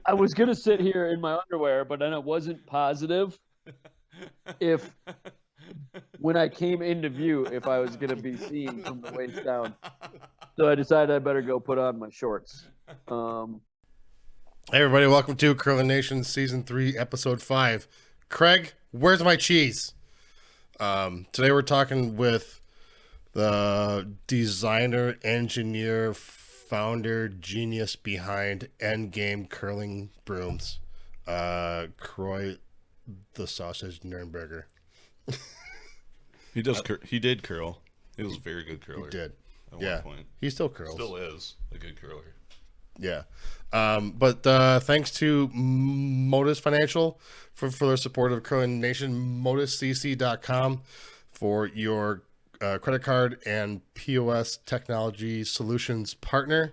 I was gonna sit here in my underwear, but then I wasn't positive if when I came into view if I was gonna be seen from the waist down. So I decided I better go put on my shorts. Hey everybody, welcome to Kroy Nation Season 3, Episode 5. Craig, where's my cheese? Today we're talking with the designer, engineer, founder, genius behind Endgame Curling Brooms, Kroy the Sausage Nernberger. He did curl. He was a very good curler. He did. At Yeah. one point. He still curls. Still is a good curler. Yeah. But thanks to Motus Financial for their support of Kroy Nation, motuscc.com for your credit card and POS technology solutions partner.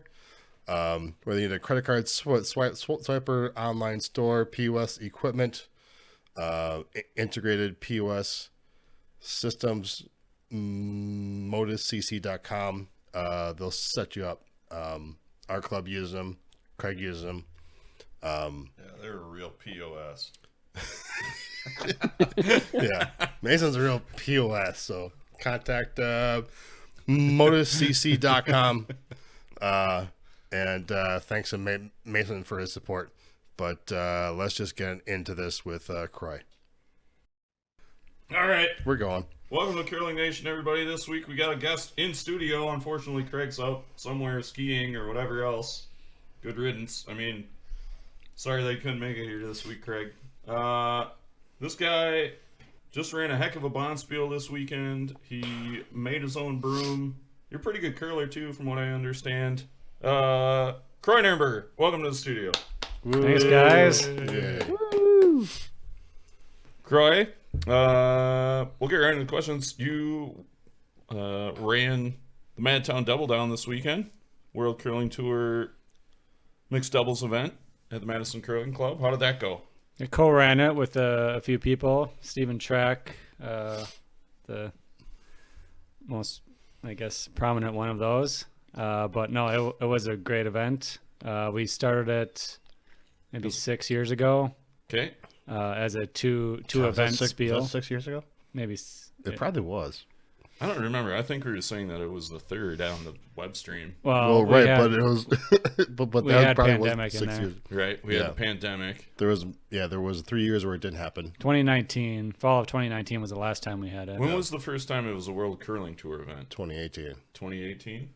Whether you need a credit card swiper, online store, POS equipment, integrated POS systems, motuscc.com. They'll set you up. Our club uses them. Craig uses them. Yeah, they're a real POS. Yeah, Mason's a real POS. So contact motuscc.com. And thanks to Mason for his support. But let's just get into this with Kroy. All right. We're going. Welcome to Curling Nation, everybody. This week we got a guest in studio. Unfortunately, Craig's out somewhere skiing or whatever else. Good riddance. I mean, sorry they couldn't make it here this week, Craig. This guy just ran a heck of a bonspiel this weekend. He made his own broom. You're a pretty good curler, too, from what I understand. Kroy Nernberger, welcome to the studio. Thanks, guys. Yeah. Woo! Kroy, we'll get right into the questions. You ran the MadTown DoubleDown this weekend, World Curling Tour mixed doubles event at the Madison Curling Club. How did that go? I co-ran it with a few people. Stephen Track, the most, I guess, prominent one of those. But no, it was a great event. We started it maybe 6 years ago Okay. as a two event spiel. Was that 6 years ago? Maybe It probably was. I don't remember. I think we were saying that it was the third on the web stream. Well, we right, had, but it was. but we that had probably pandemic was in 6 there. years. Right. We Yeah. had the pandemic. There was 3 years where it didn't happen. 2019, fall of 2019 was the last time we had it. When was the first time it was a World Curling Tour event? 2018, 2018?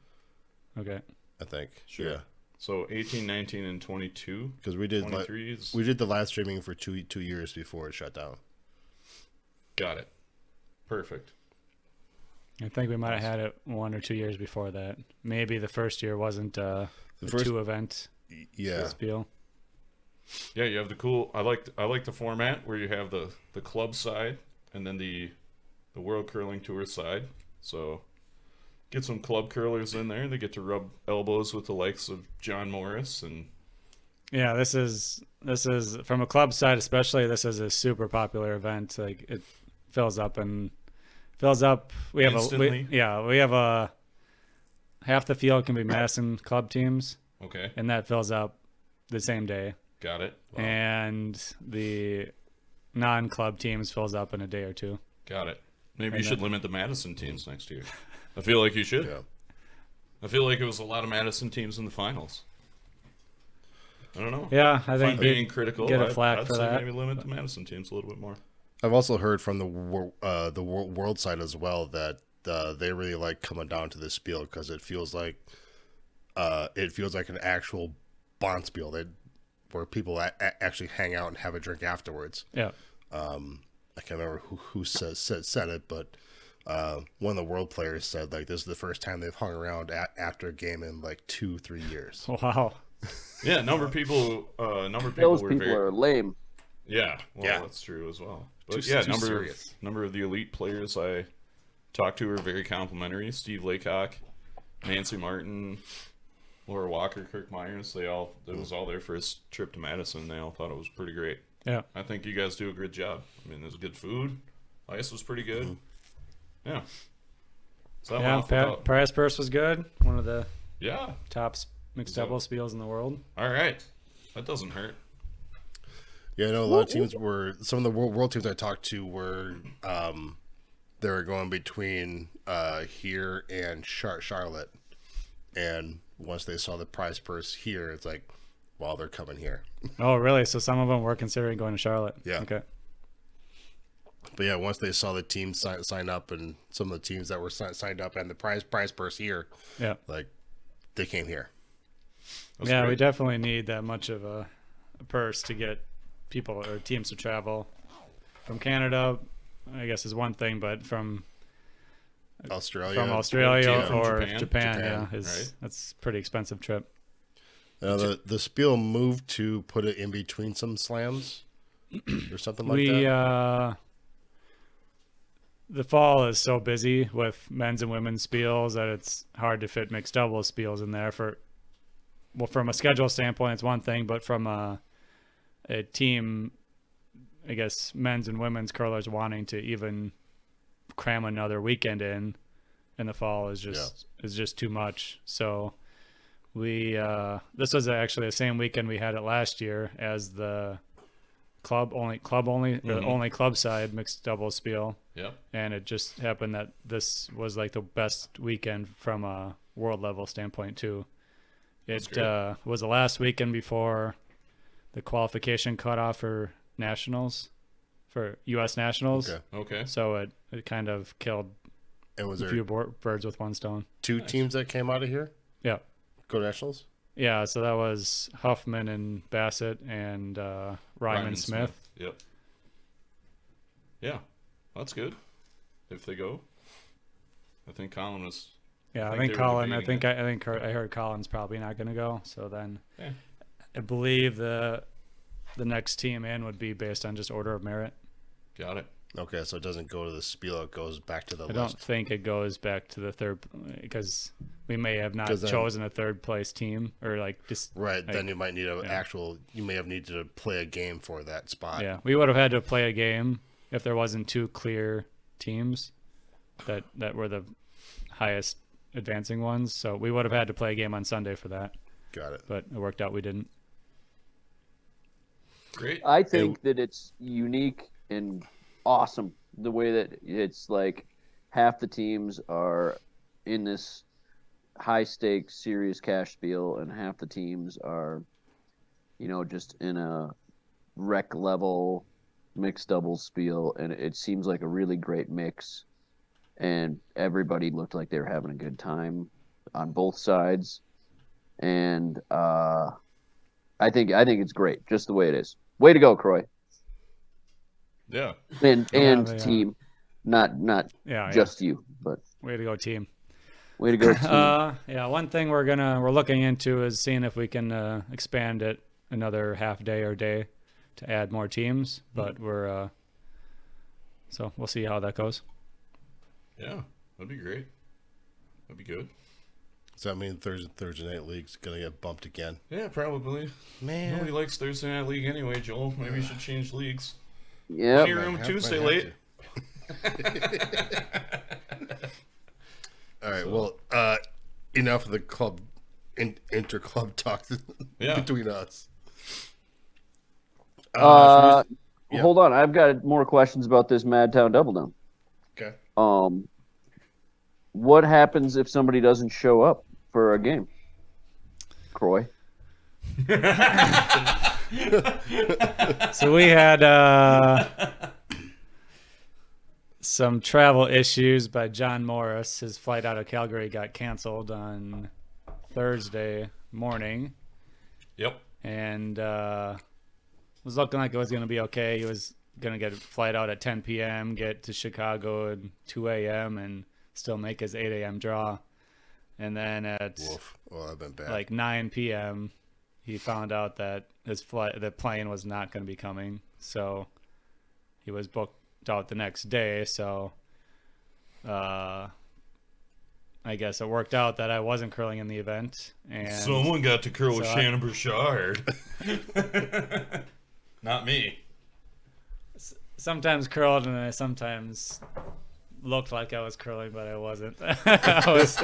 Okay. I think. Sure. Yeah, So 18, 19, and 22? because we did 23 is... we did the live streaming for two years before it shut down. Got it. Perfect. I think we might have had it 1 or 2 years before that. Maybe the first year wasn't a two event Yeah, spiel. Yeah, you have the cool... I like the format where you have the club side and then the World Curling Tour side. So get some club curlers in there. They get to rub elbows with the likes of John Morris and... Yeah, this is from a club side especially. This is a super popular event. Like it fills up. We have Instantly? we have a half the field can be Madison club teams, Okay, and that fills up the same day. got it. Wow. And the non-club teams fills up in a day or two. Got it. Maybe And you should then- limit the Madison teams next year. I feel like you should. yeah. I feel like it was a lot of Madison teams in the finals. I don't know. Yeah, I If I'm think being you'd critical, get a I'd flack for say that. maybe limit the Madison teams a little bit more. I've also heard from the world side as well that they really like coming down to this spiel because it feels like an actual bonspiel where people actually hang out and have a drink afterwards. Yeah. I can't remember who said it, but one of the world players said like this is the first time they've hung around after a game in like 2-3 years. Wow. Yeah, a number of people Those were people very are lame. yeah. Well, Yeah. that's true as well. But Too yeah, serious. number of the elite players I talked to were very complimentary. Steve Laycock, Nancy Martin, Laura Walker, Kirk Myers. It was all their first trip to Madison. They all thought it was pretty great. Yeah. I think you guys do a good job. I mean, there's good food. Ice was pretty good. Yeah. So Yeah, prize purse was good. One of the yeah. top mixed double spiels in the world. All right. That doesn't hurt. Yeah, I know a lot of teams were. Some of the world teams I talked to were, they were going between here and Charlotte, and once they saw the prize purse here, it's like, well, they're coming here. Oh, really? So some of them were considering going to Charlotte. Yeah. Okay. But yeah, once they saw the teams sign up, and some of the teams that were signed up, and the prize purse here, Yeah. like they came here. That's Yeah, great. we definitely need that much of a purse to get people or teams to travel from Canada. I guess is one thing, but from Australia, Yeah, from or Japan. Japan, Japan, yeah, right. that's a pretty expensive trip. the Spiel moved to put it in between some slams or something like We that. The fall is so busy with men's and women's spiels that it's hard to fit mixed doubles spiels in there. From a schedule standpoint, it's one thing, but from a team, I guess men's and women's curlers wanting to even cram another weekend in the fall is just too much. So we this was actually the same weekend we had it last year as the club only the only club side mixed doubles spiel. Yep. And it just happened that this was like the best weekend from a world level standpoint too. It was the last weekend before the qualification cutoff for nationals, for U.S. nationals. Okay. So it kind of killed And was a there few birds with one stone. two teams that came out of here? Yeah. Go Nationals? Yeah, so that was Huffman and Bassett and Ryman Smith. Yep. Yeah, that's good. If they go, I think Colin was. Yeah, I think think they were Colin. I debating think I heard Colin's probably not going to go. So then, Yeah. I believe the next team in would be based on just order of merit. Got it. Okay, so it doesn't go to the Spiel, it goes back to the I list. don't think it goes back to the third because we may have not 'Cause then- chosen a third place team or like just Right, then like- you might need an yeah. actual. You may have needed to play a game for that spot. yeah. We would have had to play a game if there wasn't two clear teams that were the highest advancing ones. So we would have had to play a game on Sunday for that, Got it. but it worked out we didn't. Great. I think that it's unique and awesome the way that it's like half the teams are in this high stakes serious cash spiel and half the teams are, just in a rec level mixed doubles spiel, and it seems like a really great mix, and everybody looked like they were having a good time on both sides, and I think it's great just the way it is. Way to go, Kroy. Yeah. And they team, not Yeah, just you, but way to go, team. way to go, team. Yeah, one thing we're looking into is seeing if we can expand it another half day or day to add more teams, but so we'll see how that goes. Yeah. That'd be great. That'd be good. Does that mean Thursday night league's gonna get bumped again? Yeah, probably. Man, Nobody likes Thursday Night League anyway, Joel. Maybe you should change leagues. Yep. Your room Might Tuesday have late. All right. Well, enough of the club inter-club talk Yeah. between us. Yeah. Yeah. Hold on, I've got more questions about this MadTown DoubleDown. Okay. What happens if somebody doesn't show up for a game? Kroy. So we had some travel issues by John Morris. His flight out of Calgary got canceled on Thursday morning, Yep. and was looking like it was going to be okay. He was going to get a flight out at 10 p.m., get to Chicago at 2 a.m., and still make his 8 a.m. draw. And then at Woof. Well, I've been bad. like 9 p.m., he found out that the plane was not going to be coming. So he was booked out the next day. So I guess it worked out that I wasn't curling in the event. And Someone got to curl with so Shannon Bouchard. Not me. sometimes curled, and I sometimes looked like I was curling, but I wasn't. I was.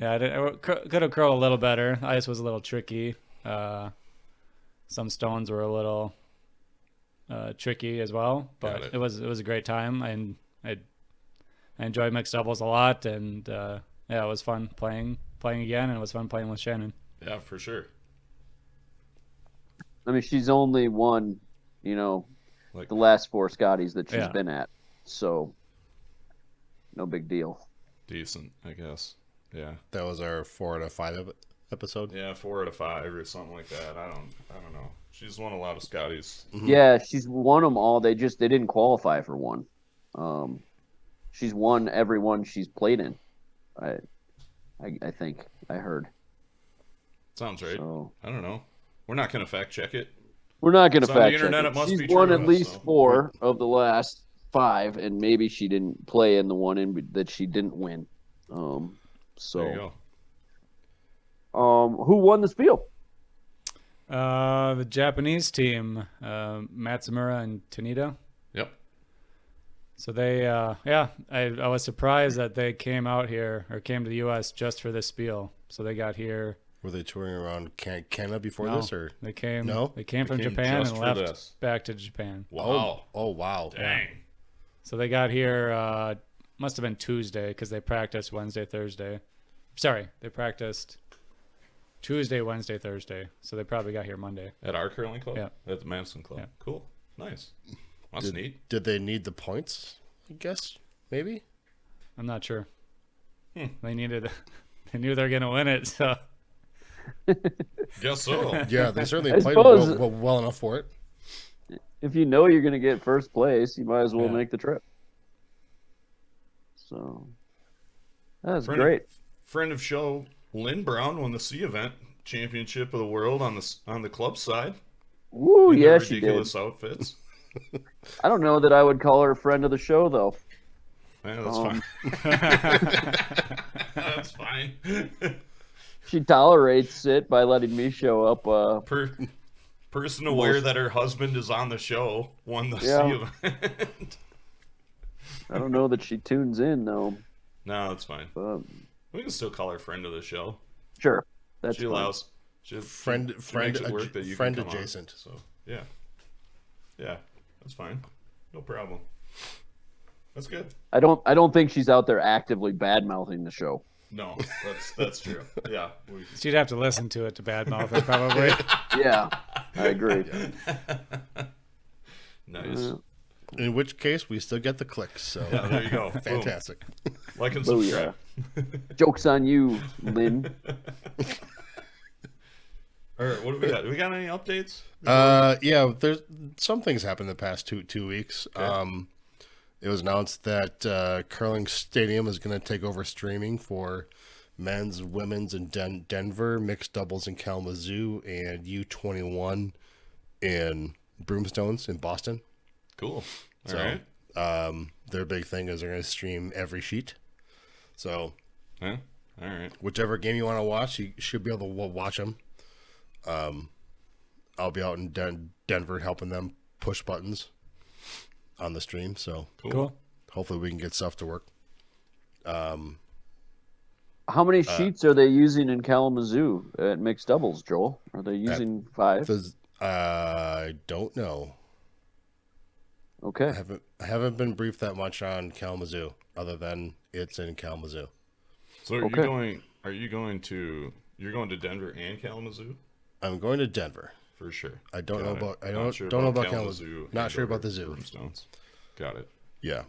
Yeah, I could have curled a little better. Ice was a little tricky. So some stones were a little tricky as well, Got but it. it was a great time, and I enjoyed mixed doubles a lot, and it was fun playing again, and it was fun playing with Shannon. Yeah, for sure. I mean, she's only won, Like, the last 4 Scotties that she's Yeah. been at, so no big deal. decent, I guess. Yeah. That was our 4 out of 5 episode. Yeah, 4 out of 5 or something like that. I don't know. She's won a lot of Scotties. Yeah, she's won them all. They didn't qualify for one. She's won every one she's played in. I think I heard. Sounds right. So I don't know. We're not going to fact check it. we're not going to It's on the fact check internet, it. it must She's be won true, at least so. 4 of the last 5, and maybe she didn't play in the one that she didn't win. There you So go. who won the spiel? The Japanese team, Matsumura and Tanita. Yep. So they, I was surprised that they came out here or came to the U.S. just for this spiel. So they got here. Were they touring around Canada before No, this, or they came. No? They came from They came Japan just and for left this. back to Japan. Wow. Oh, wow. Dang. So they got here. Must have been Tuesday because they practiced Wednesday, Thursday. Sorry, they practiced Tuesday, Wednesday, Thursday. So they probably got here Monday. At our curling club? Yeah. At the Madison Club. Yeah. Cool. Nice. That's neat. Did they need the points? I guess maybe. I'm not sure. Hmm. They needed. They knew they're gonna win it. So Guess so. Yeah, they certainly I played suppose- well enough for it. If you know you're going to get first place, you might as well Yeah. make the trip. So that's Friend great. Friend of show, Lynn Brown won the C event championship of the world on the club side. Woo, in yeah, their she did. ridiculous outfits. I don't know that I would call her a friend of the show, though. Yeah, that's Um, fine. That's fine. She tolerates it by letting me show up. Person aware Most- that her husband is on the show won the Yeah. C event. I don't know that she tunes in, though. No, that's fine. But We can still call her friend of the show. sure, that's She fine. allows. Friend makes it work that you friend can come on. adjacent. So yeah, that's fine. No problem. That's good. I don't think she's out there actively bad mouthing the show. No, that's true. Yeah, she'd have to listen to it to badmouth it probably. Yeah, I agree. nice. Uh, In which case, we still get the clicks. So Yeah, there you go. Boom. fantastic. Like and Oh, subscribe. Joke's on you, Lynn. All right, what do we got? Do we got any updates? Yeah, there's some things happened the past two weeks. Okay. It was announced that Curling Stadium is going to take over streaming for men's, women's in Denver, mixed doubles in Kalamazoo, and U21 in Broomstones in Boston. Cool. All So, right. their big thing is they're going to stream every sheet. So, Yeah. All right. whichever game you want to watch, you should be able to watch them. I'll be out in Denver helping them push buttons on the stream. So, Cool. hopefully we can get stuff to work. How many sheets are they using in Kalamazoo at mixed doubles, Joel? Are they using 5? I don't know. Okay. I haven't been briefed that much on Kalamazoo, other than it's in Kalamazoo. So are Okay. you going? Are you going to? You're going to Denver and Kalamazoo I'm going to Denver. for sure. I don't know Got it. about. I Not don't sure know about Kalamazoo. Not and sure about or the zoo. Broomstones. Got it. Yeah.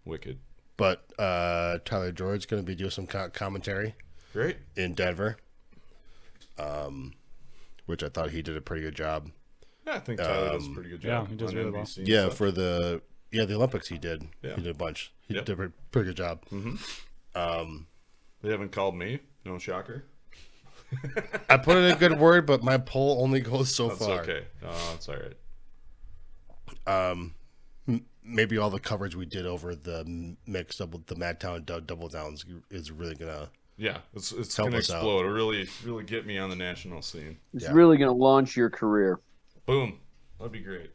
Wicked. But Tyler George's going to be doing some commentary Great. in Denver, which I thought he did a pretty good job. Yeah, I think Tyler does a pretty good job. yeah, he does on really well. NBC and Yeah, stuff. for the Olympics he did. Yeah. He did a bunch. He Yep. did a pretty good job. They haven't called me. No shocker. I put in a good word, but my poll only goes so That's far. okay. That's all right. Maybe all the coverage we did over the mixed double, the MadTown DoubleDowns is really gonna. Yeah, it's Help gonna us out. explode. It really get me on the national scene. It's Yeah. really going to launch your career. Boom. That'd be great.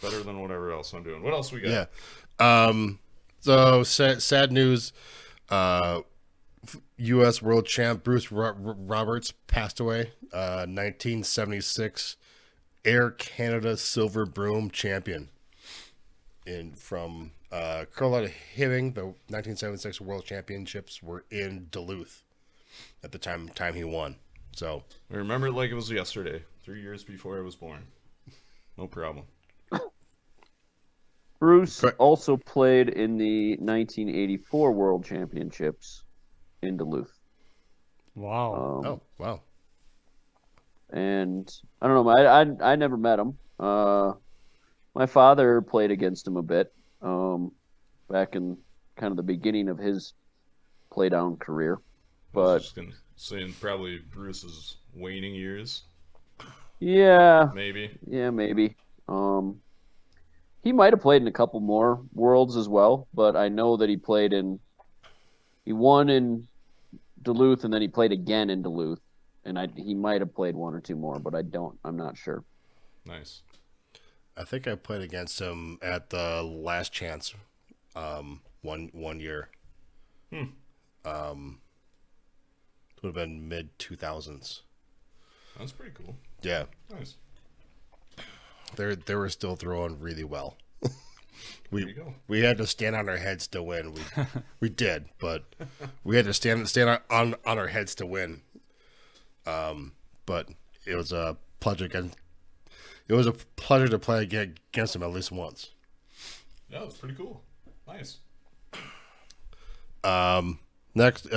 Better than whatever else I'm doing. What else we got? Yeah. So sad news. U.S. World Champ Bruce Roberts passed away. 1976 Air Canada Silver Broom Champion. From Carolina Hitting, the 1976 World Championships were in Duluth at the time he won. So I remember it like it was yesterday, 3 years before I was born. No problem. Bruce Correct. also played in the 1984 World Championships in Duluth. Wow. oh wow. And I don't know, I never met him. My father played against him a bit back in kind of the beginning of his play down career. I was But just gonna say probably Bruce's waning years, yeah, maybe. maybe. He might have played in a couple more worlds as well, but I know that he won in Duluth and then he played again in Duluth. And he might have played one or two more, but I'm not sure. Nice. I think I played against him at the Last Chance one year. It would have been mid-2000s. That's pretty cool. Yeah. Nice. They were still throwing really well. There you go. We had to stand on our heads to win. We did, but we had to stand on our heads to win. But it was a pleasure to play against him at least once. Yeah, it's pretty cool. Nice. Next,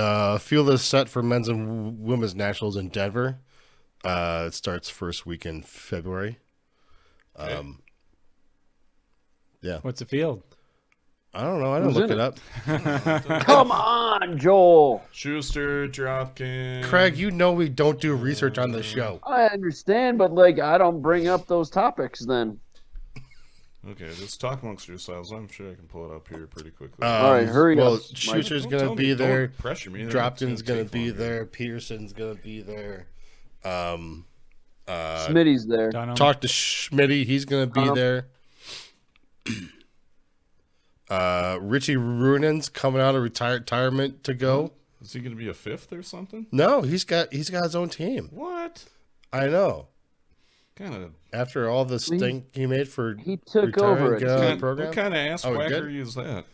field is set for men's and women's nationals in Denver. It starts first week in February. Okay. Yeah. What's the field? I don't know. I didn't Who's look in it up. Come on, Joel. Schuster, Dropkin. Craig, you know we don't do research on this show. I understand, but I don't bring up those topics then. Okay, just talk amongst yourselves. I'm sure I can pull it up here pretty quickly. All right, hurry well, up, Schuster's Don't going tell to me, be there. Don't pressure me. Dropkin's It's going to take be longer. there. Peterson's going to be there. Smitty's there. Dunham? Talk to Schmitty. He's going to be there. Richie Ruinen's coming out of retirement to go. Is he going to be a fifth or something? No, he's got his own team. What? I know. Kind of. After all the stink he made for He took retiring, over get a out of the team. program. What kind of ass Oh, he did? whackery is that?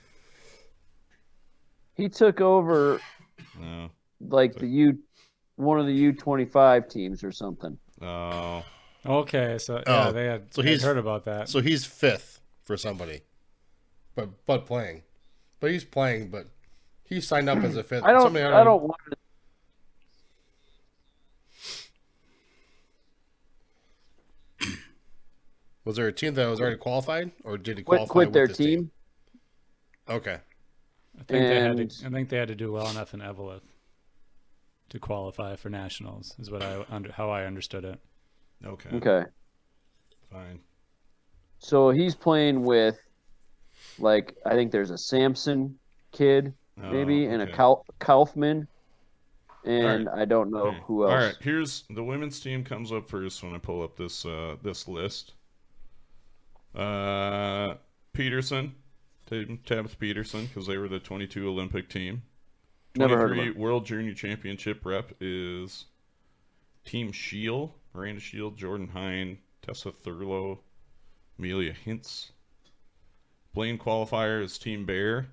He took over No. one of the U25 teams or something. Oh. Okay, so Oh, they had. so I'd he's- heard about that. So he's fifth for somebody, but playing, but he's playing, but he signed up as a fifth. I don't Somebody want to. Was there a team that was already qualified, or did he qualify Quit with their this team. Okay. I think And- I think they had to do well enough in Evelyn to qualify for nationals. Is what how I understood it. Okay. Okay. Fine. So he's playing with, I think there's a Samson kid, maybe, and a okay. Kaufman, and I don't know Okay. who else. All right. Here's the women's team comes up first when I pull up this this list. Peterson, Tabitha Peterson, because they were the 22 Olympic team. Never heard of 23 her. World Junior Championship rep is Team Shield, Miranda Shield, Jordan Hine, Tessa Thurlow, Amelia Hintz. Blaine qualifier is Team Bear.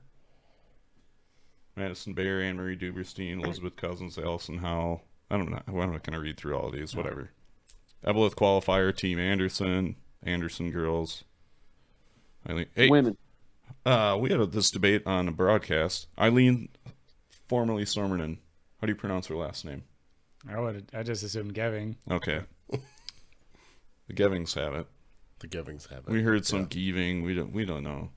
Madison Bear, Anne-Marie Duberstein, Elizabeth Cousins, Allison Howell. I'm not going to read through all of these, whatever. Evelyn qualifier, Team Anderson, Anderson girls. Eileen, hey, Women. we had this debate on a broadcast. Eileen, formerly Sormerton. How do you pronounce her last name? I just assumed Geving. Okay. The Gevings have it. The Givings have it. We heard some Geving. We don't know.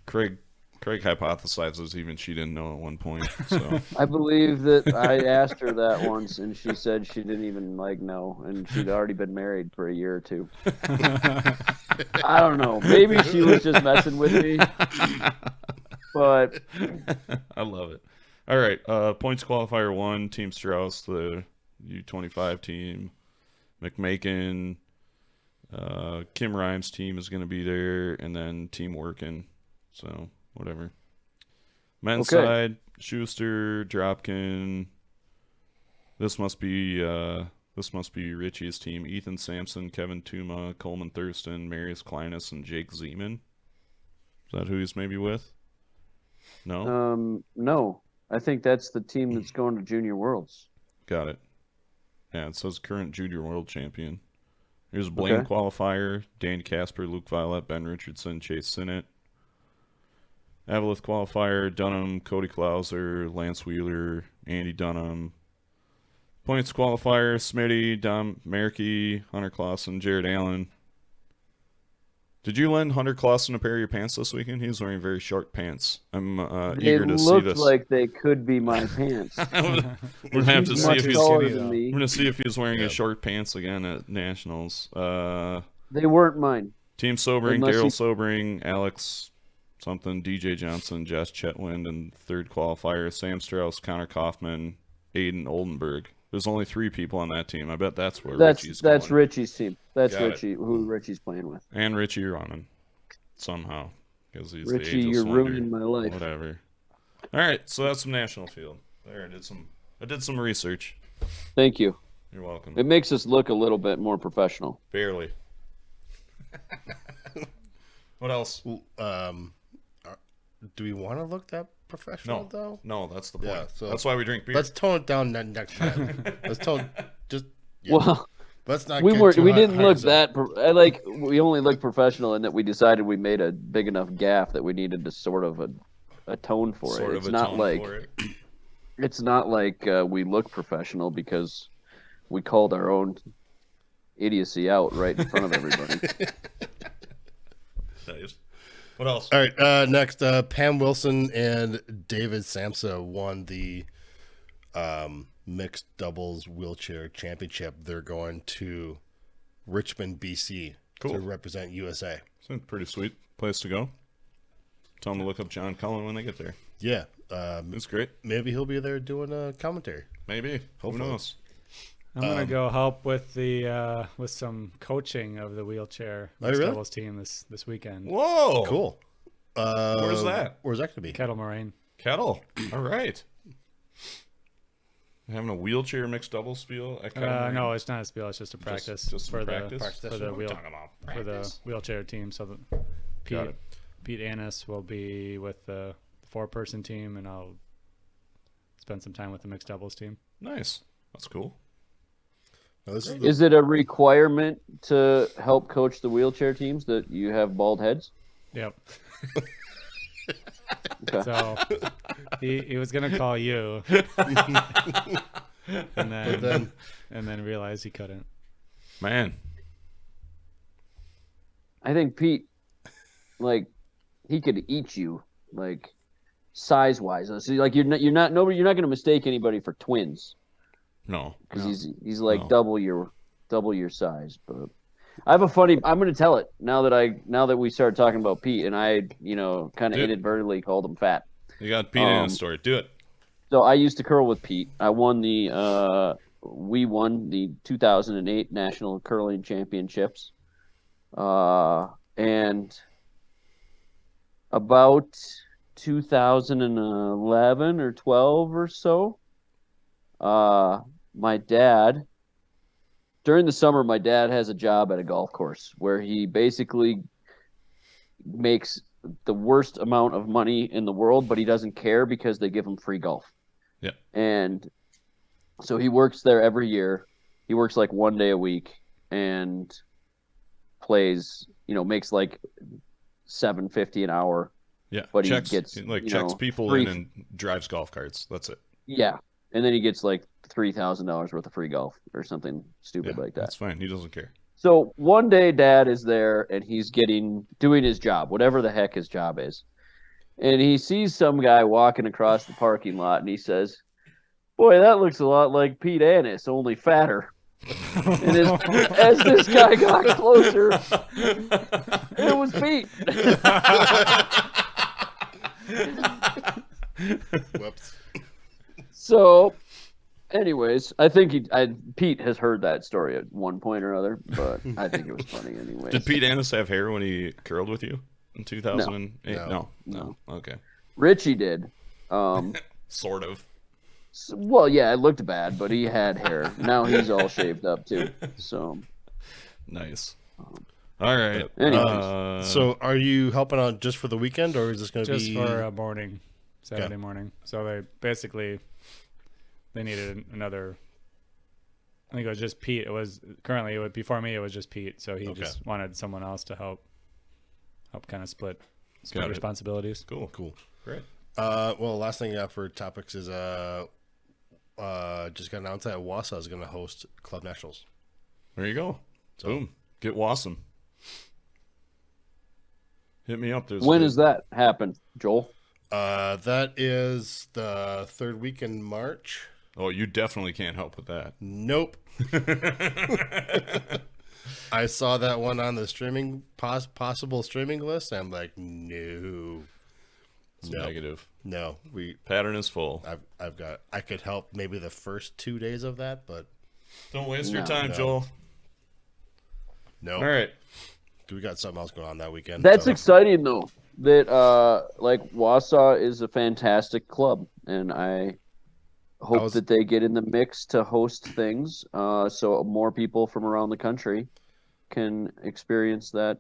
Craig hypothesizes even she didn't know at one point. So I believe that I asked her that once, and she said she didn't even know, and she'd already been married for a year or two. I don't know. Maybe she was just messing with me, but I love it. All right, points qualifier 1, Team Strauss, the U25 team. McMakin, Kim Rhymes' team is going to be there, and then Team Workin'. So whatever. Men's Okay. side, Schuster, Dropkin. This must be Richie's team. Ethan Sampson, Kevin Tuma, Coleman Thurston, Marius Kleinis, and Jake Zeman. Is that who he's maybe with? No? No. I think that's the team that's going to Junior Worlds. Got it. Yeah, it says current Junior World Champion. Here's a Blaine qualifier. Dan Casper, Luke Violet, Ben Richardson, Chase Sinnott. Avalith qualifier, Dunham, Cody Klauser, Lance Wheeler, Andy Dunham. Points qualifier, Smitty, Dom Merkey, Hunter Clausen, Jared Allen. Did you lend Hunter Clausen a pair of your pants this weekend? He was wearing very short pants. I'm eager to see this. They looked like they could be my pants. We're gonna have to see if he's. Taller than me. We're gonna see if he's wearing his short pants again at Nationals. They weren't mine. Team Sobering, Daryl Sobering, Alex something, DJ Johnson, Jess Chetwind, and third qualifier Sam Strauss, Connor Kaufman, Aiden Oldenburg. There's only 3 people on that team. I bet that's where Richie's going. That's Richie's team. That's who Richie's playing with. And Richie running somehow because he's Richie, the you're ruining my life. Whatever. All right, so that's some national field. There, I did some research. Thank you. You're welcome. It makes us look a little bit more professional. Barely. What else? Do we want to look that professional though? No, that's the point. Yeah, so that's why we drink beer. Let's tone it down next time. Let's tone just. Yeah. Well, let's not. we get didn't look that. We only looked professional in that we decided we made a big enough gaffe that we needed to sort of atone for it. It's not like it's not like we look professional because we called our own idiocy out right in front of everybody. Nice. What else? All right. Next, Pam Wilson and David Samsa won the mixed doubles wheelchair championship. They're going to Richmond, BC, to represent USA. It's a pretty sweet place to go. Tell them to look up John Cullen when they get there. Yeah, it's great. Maybe he'll be there doing a commentary. Maybe. Hopefully. Who knows? I'm gonna go help with the with some coaching of the wheelchair doubles team this weekend. Whoa! Cool. Where's that? Where's that gonna be? Kettle Moraine. Kettle. All right. Having a wheelchair mixed double spiel at Kettle Moraine? No, it's not a spiel. It's just a practice just for practice? the wheelchair team. So Pete Annis will be with the 4-person team, and I'll spend some time with the mixed doubles team. Nice. That's cool. Now, Is it a requirement to help coach the wheelchair teams that you have bald heads? Yep. Okay. So he was gonna call you, and then realized he couldn't. Man, I think Pete, he could eat you, size wise. So you're not gonna mistake anybody for twins. No, because he's double your size. But I have a funny. I'm going to tell it now that we started talking about Pete, and I kind of inadvertently called him fat. You got Pete in a story. Do it. So I used to curl with Pete. We won the 2008 National Curling Championships, and about 2011 or 12 or so. My dad, during the summer, my dad has a job at a golf course where he basically makes the worst amount of money in the world, but he doesn't care because they give him free golf. Yeah. And so he works there every year. He works 1 day a week and plays, makes $7.50 an hour. Yeah. But checks, he gets checks people in and drives golf carts. That's it. Yeah. And then he gets $3,000 worth of free golf or something stupid like that. That's fine. He doesn't care. So one day Dad is there and he's doing his job, whatever the heck his job is. And he sees some guy walking across the parking lot and he says, "Boy, that looks a lot like Pete Annis, only fatter." And as this guy got closer, it was Pete. Whoops. So, anyways, I think Pete has heard that story at one point or other, but I think it was funny anyways. Did Pete Annis have hair when he curled with you in 2008? No. No. Okay. Richie did. Sort of. Well, yeah, it looked bad, but he had hair. Now he's all shaved up too. So Nice. All right. Anyways. So are you helping out just for the weekend, or is this going to be Just for a morning, Saturday morning. So they needed another. I think it was just Pete. Before me. It was just Pete. So he just wanted someone else to help kind of split responsibilities. Cool. Great. Well, last thing I got for topics is just got announced that Wausau is going to host Club Nationals. There you go. Boom. Get Wassum. Hit me up. When does that happen, Joel? That is the third week in March. Oh, you definitely can't help with that. Nope. I saw that one on the streaming possible streaming list. I'm like, no. It's negative. No, Pattern is full. I could help maybe the first 2 days of that, but Don't waste your time, Joel. no. All right. We got something else going on that weekend. That's so. exciting though. That Wausau is a fantastic club, and I hope that they get in the mix to host things, so more people from around the country can experience that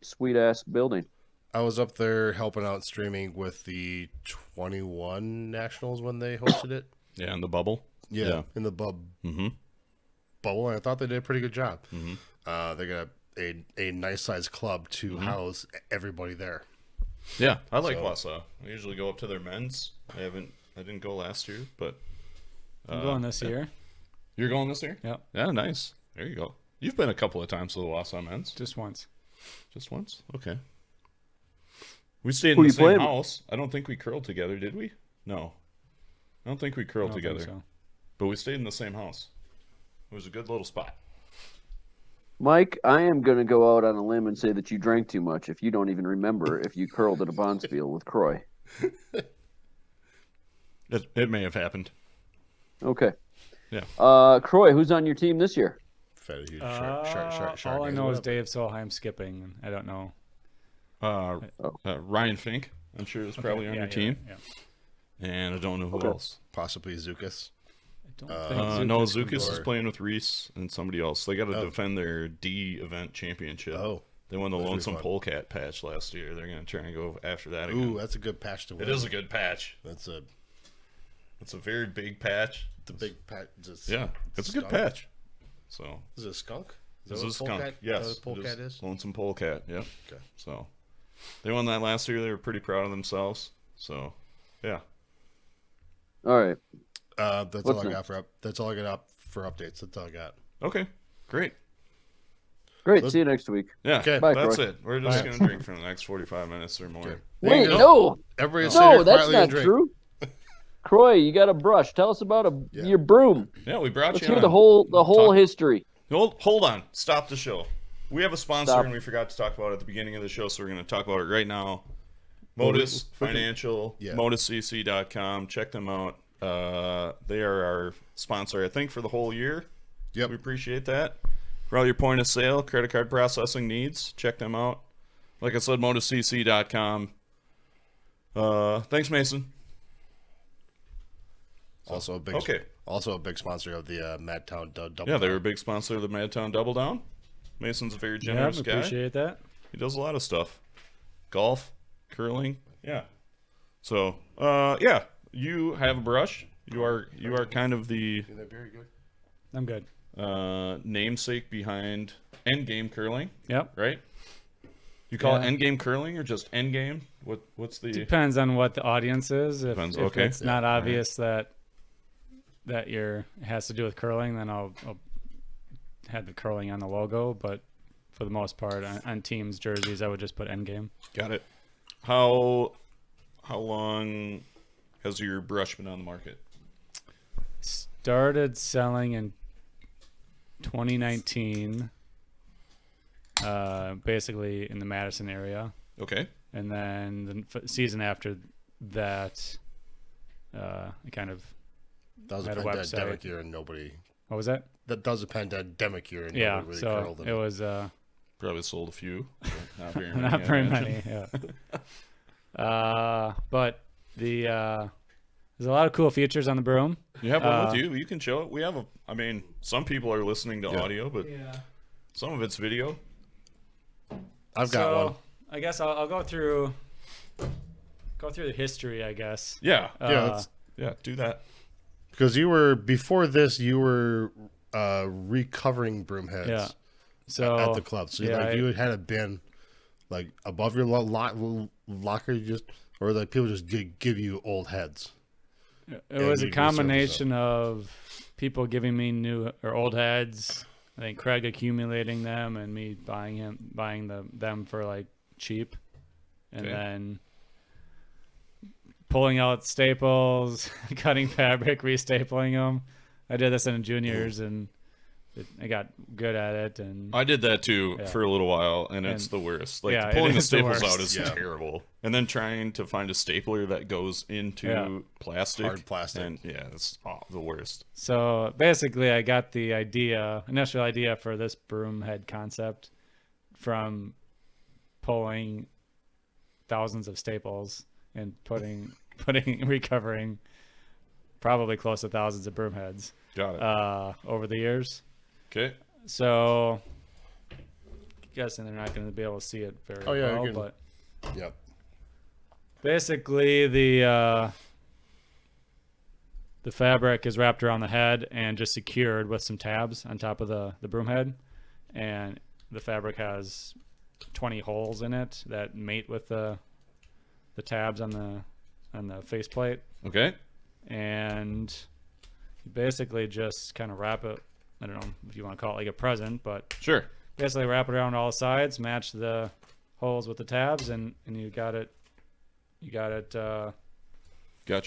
sweet ass building. I was up there helping out streaming with the 21 Nationals when they hosted it. Yeah, in the bubble. Yeah. In the bubble, and I thought they did a pretty good job. They got a nice sized club to house everybody there. Yeah, I like Wausau. I usually go up to their men's. I didn't go last year, but I'm going this year. You're going this year? Yep. Yeah, nice. There you go. You've been a couple of times to the Wausau men's. Just once. Just once? Okay. We stayed in the same house. I don't think we curled together, did we? No. I don't think we curled together. So. But we stayed in the same house. It was a good little spot. Mike, I am going to go out on a limb and say that you drank too much if you don't even remember if you curled at a bonspiel with Kroy. It may have happened. Okay. Yeah. Kroy, who's on your team this year? Fed a huge shark all I know is Dave Solheim skipping. I don't know. Ryan Fink, I'm sure, is probably on your team. Yeah. And I don't know who else. Possibly Zukas. I don't think No, Zukas is playing with Reese and somebody else. They got to defend their D event championship. Oh. They won the Lonesome Polecat patch last year. They're going to try and go after that again. Ooh, that's a good patch to win. It is a good patch. It's a very big patch. The big patch. Yeah, it's a good patch. So is it a skunk? Is it a skunk? Yes. Polecat is? Lonesome Polecat, yeah. Okay. So they won that last year. They were pretty proud of themselves. So, yeah. All right. That's all I got for updates. That's all I got. Okay, great. Great. See you next week. Yeah, Okay. Bye, that's Kroy. it. We're just going to drink for the next 45 minutes or more. Okay. Wait, There you no. Everybody No, that's not true. Kroy, you got a brush. Tell us about your broom. Yeah, we brought Let's you hear on. the whole history. Hold on. Stop the show. We have a sponsor, Stop. and we forgot to talk about it at the beginning of the show, so we're going to talk about it right now. Motus Financial, motuscc.com. Check them out. They are our sponsor, I think, for the whole year. Yep. We appreciate that. For all your point of sale, credit card processing needs, check them out. Like I said, motuscc.com. Thanks, Mason. Also a big sponsor of the MadTown DoubleDown. Yeah, they were a big sponsor of the MadTown DoubleDown. Mason's a very generous guy. Appreciate that. He does a lot of stuff. Golf, curling. Yeah. So, yeah, you have a brush. You are kind of the Very good. I'm good. namesake behind Endgame Curling, Yep. right? You call it Endgame Curling or just Endgame? What's the Depends on what the audience is. If okay. it's not obvious that it has to do with curling, then I'll have the curling on the logo. But for the most part, on teams' jerseys, I would just put Endgame. Got it. How long has your brush been on the market? Started selling in 2019, basically in the Madison area. Okay. And then the season after that, I kind of That was a had a pandemic website. year and nobody. What was that? That was a pandemic year and Yeah, nobody really so curled in it was Probably sold a few. But not very many. not I very imagine. many. Yeah. But the There's a lot of cool features on the broom. You have one with you. You can show it. We have I mean, some people are listening to audio, but some of it's video. I've got one. I guess I'll go through the history, I guess. Yeah. Yeah, Do that. because before this, you were recovering broom heads. Yeah. So at the club. So you had a bin like above your locker, or like people just give you old heads. It was a combination of people giving me new or old heads. I think Craig accumulating them and me buying them for like cheap, and then pulling out staples, cutting fabric, restapling them. I did this in juniors and I got good at it. And I did that too for a little while, and it's the worst. Like pulling the staples out is terrible, and then trying to find a stapler that goes into plastic, hard plastic, and it's the worst. So basically, I got the initial idea for this broom head concept from pulling thousands of staples and recovering probably close to thousands of broom heads. Got it. Over the years. Okay. So, guessing they're not going to be able to see it very well, but yep. Basically the fabric is wrapped around the head and just secured with some tabs on top of the broom head, and the fabric has 20 holes in it that mate with the tabs on the faceplate. Okay. And you basically just kind of wrap it. I don't know if you want to call it like a present, but sure. Basically wrap it around all sides, match the holes with the tabs, and you got it. Got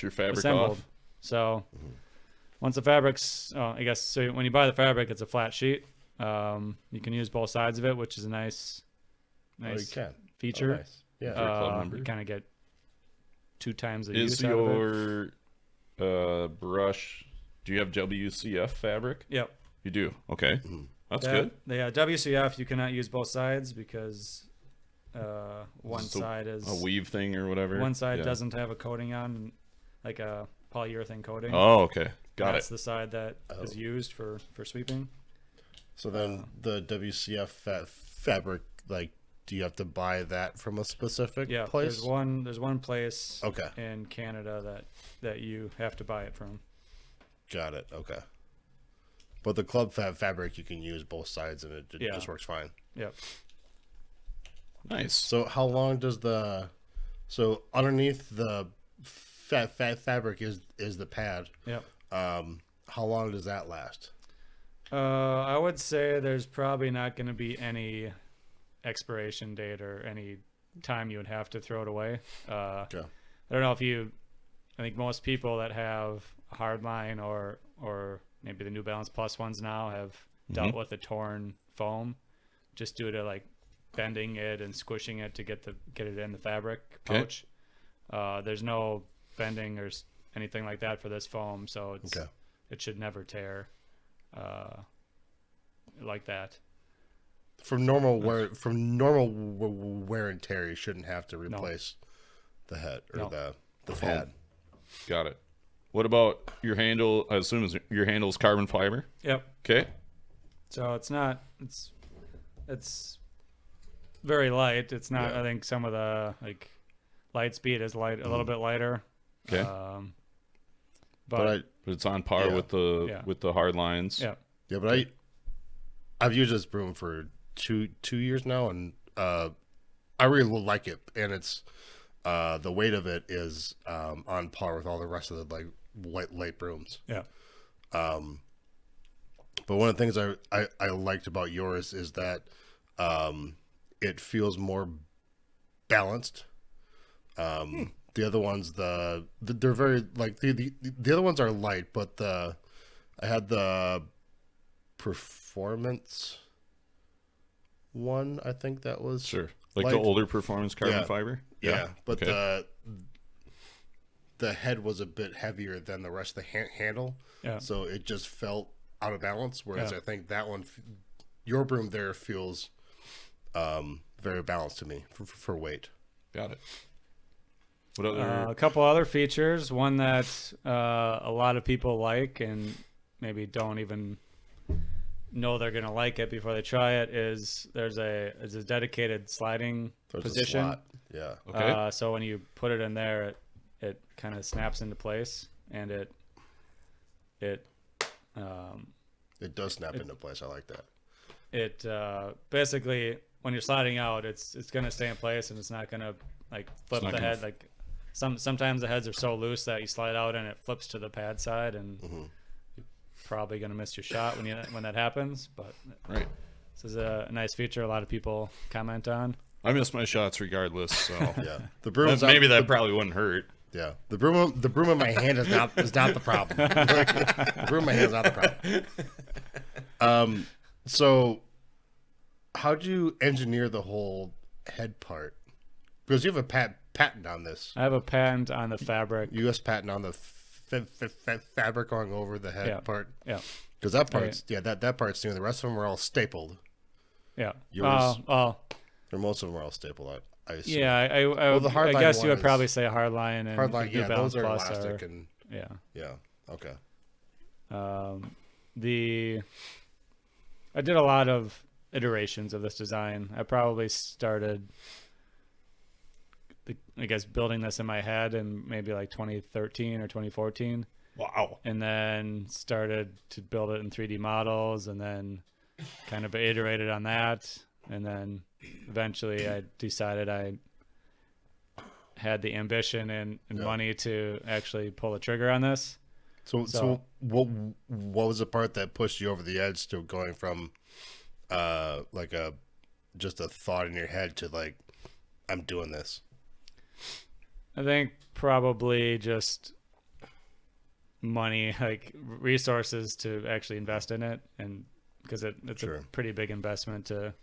your fabric assembled. off. So once the fabric's, I guess, so when you buy the fabric, it's a flat sheet. You can use both sides of it, which is a nice feature. Oh, nice. Yeah. You kind of get 2 times the use. Is your brush? Do you have WCF fabric? Yep. You do. Okay. That's good. Yeah, WCF you cannot use both sides because one side is a weave thing or whatever. One side doesn't have a coating on, like a polyurethane coating. Oh, okay. That's the side that is used for sweeping. So then the WCF fabric, like, do you have to buy that from a specific place? There's one place in Canada that you have to buy it from. Got it. Okay. But the club fabric, you can use both sides, and it just works fine. Yep. Nice. So how long does so underneath the fabric is the pad? Yep. How long does that last? I would say there's probably not going to be any expiration date or any time you would have to throw it away. I don't know I think most people that have a hard line or maybe the New Balance Plus ones now have dealt with the torn foam just due to like bending it and squishing it to get it in the fabric pouch. There's no bending or anything like that for this foam, so it should never tear like that. From normal wear and tear, you shouldn't have to replace the head or the pad. Got it. What about your handle? I assume your handle's carbon fiber. Yep. Okay. So it's very light. It's not. I think some of the like light speed is a little bit lighter. Okay. But it's on par with the hard lines. Yeah. Yeah, but I've used this broom for two years now, and I really like it, and it's the weight of it is on par with all the rest of the like light brooms. Yeah. But one of the things I liked about yours is that it feels more balanced. The other ones, they're very like the other ones are light, but I had the performance one. I think that was like light. the older performance carbon fiber. Yeah, but the head was a bit heavier than the rest of the handle. Yeah. So it just felt out of balance. Whereas I think that one, your broom there feels very balanced to me for weight. Got it. What other? A couple other features. One that a lot of people like and maybe don't even know they're gonna like it before they try it is there's a dedicated sliding position. A slot. Yeah. Okay. So when you put it in there, it kind of snaps into place, and it does snap into place. I like that. It basically when you're sliding out, it's gonna stay in place, and it's not gonna like flip the head. Like sometimes the heads are so loose that you slide out and it flips to the pad side, and you're probably gonna miss your shot when that happens. But Right. this is a nice feature a lot of people comment on. I miss my shots regardless. So Yeah. The broom. maybe that probably wouldn't hurt. Yeah. The broom in my hand is not the problem. The broom in my hand is not the problem. So how'd you engineer the whole head part? Because you have a patent on this. I have a patent on the fabric. U.S. patent on the fabric going over the head part. Yeah. Because that part's that part's new. The rest of them are all stapled. Yeah. Yours, or most of them are all stapled. I assume. Yeah. the I hardline guess you one would probably say hardline and hardline. New Yeah, Balance those are Plus elastic and yeah. Okay. I did a lot of iterations of this design. I probably started, I guess, building this in my head in maybe like 2013 or 2014. Wow. And then started to build it in 3D models, and then kind of iterated on that. And then eventually I decided I had the ambition and money to actually pull the trigger on this. So what was the part that pushed you over the edge to going from like just a thought in your head to like, I'm doing this? I think probably just money, like resources to actually invest in it, and because it's a pretty big investment to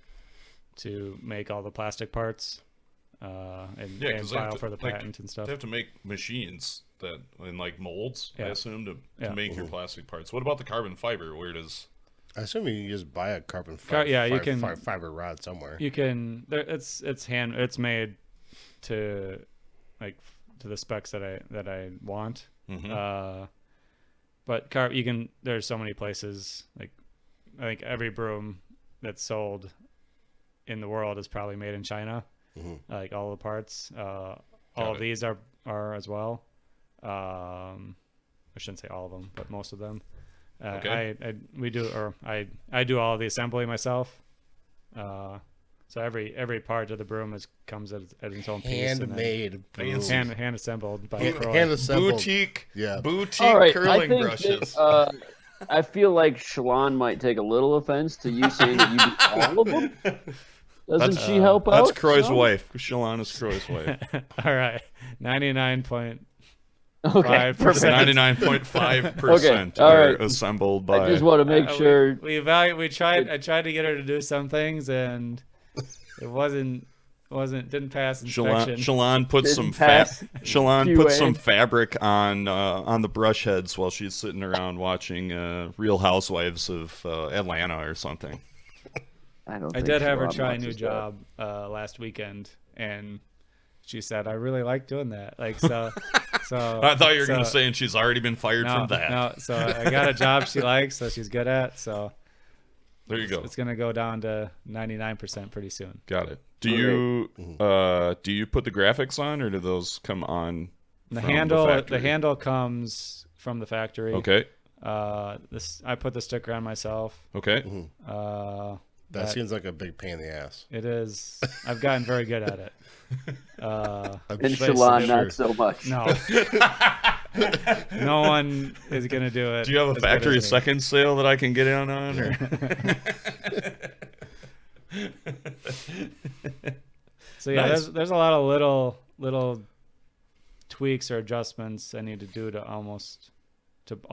make all the plastic parts and file for the patent and stuff. They have to make machines that in like molds, I assume, to make your plastic parts. What about the carbon fiber? Where does I assume you can just buy a carbon fiber, fiber rod somewhere. You can. It's made to the specs that I want. But you can. There's so many places. Like I think every broom that's sold in the world is probably made in China. Like all the parts. All of these are as well. I shouldn't say all of them, but most of them. I do all of the assembly myself. So every part of the broom comes at its own piece. Handmade, hand assembled by Kroy. Hand assembled. Boutique All right, curling I think brushes. that, I feel like Shalon might take a little offense to you saying that you do all of them. Doesn't she help out? That's Kroy's wife. Shalon is Kroy's wife. All right, 99.5%. Okay, perfect. 99.5% All are right. assembled by. I just want to make sure. I tried to get her to do some things, and it didn't pass inspection. Shalon puts some fabric on the brush heads while she's sitting around watching Real Housewives of Atlanta or something. I did have her try a new job last weekend, and she said, "I really like doing that." Like so. I thought you were going to say, and she's already been fired from that. No, so I got a job she likes, so she's good at. So there you go. It's going to go down to 99% pretty soon. Got it. Do you put the graphics on, or do those come on? The handle comes from the factory. Okay. I put the sticker on myself. Okay. That seems like a big pain in the ass. It is. I've gotten very good at it. And Shalon, not so much. No. No one is going to do it. Do you have a factory second sale that I can get in on? Or? So yeah, nice. There's a lot of little tweaks or adjustments I need to do to all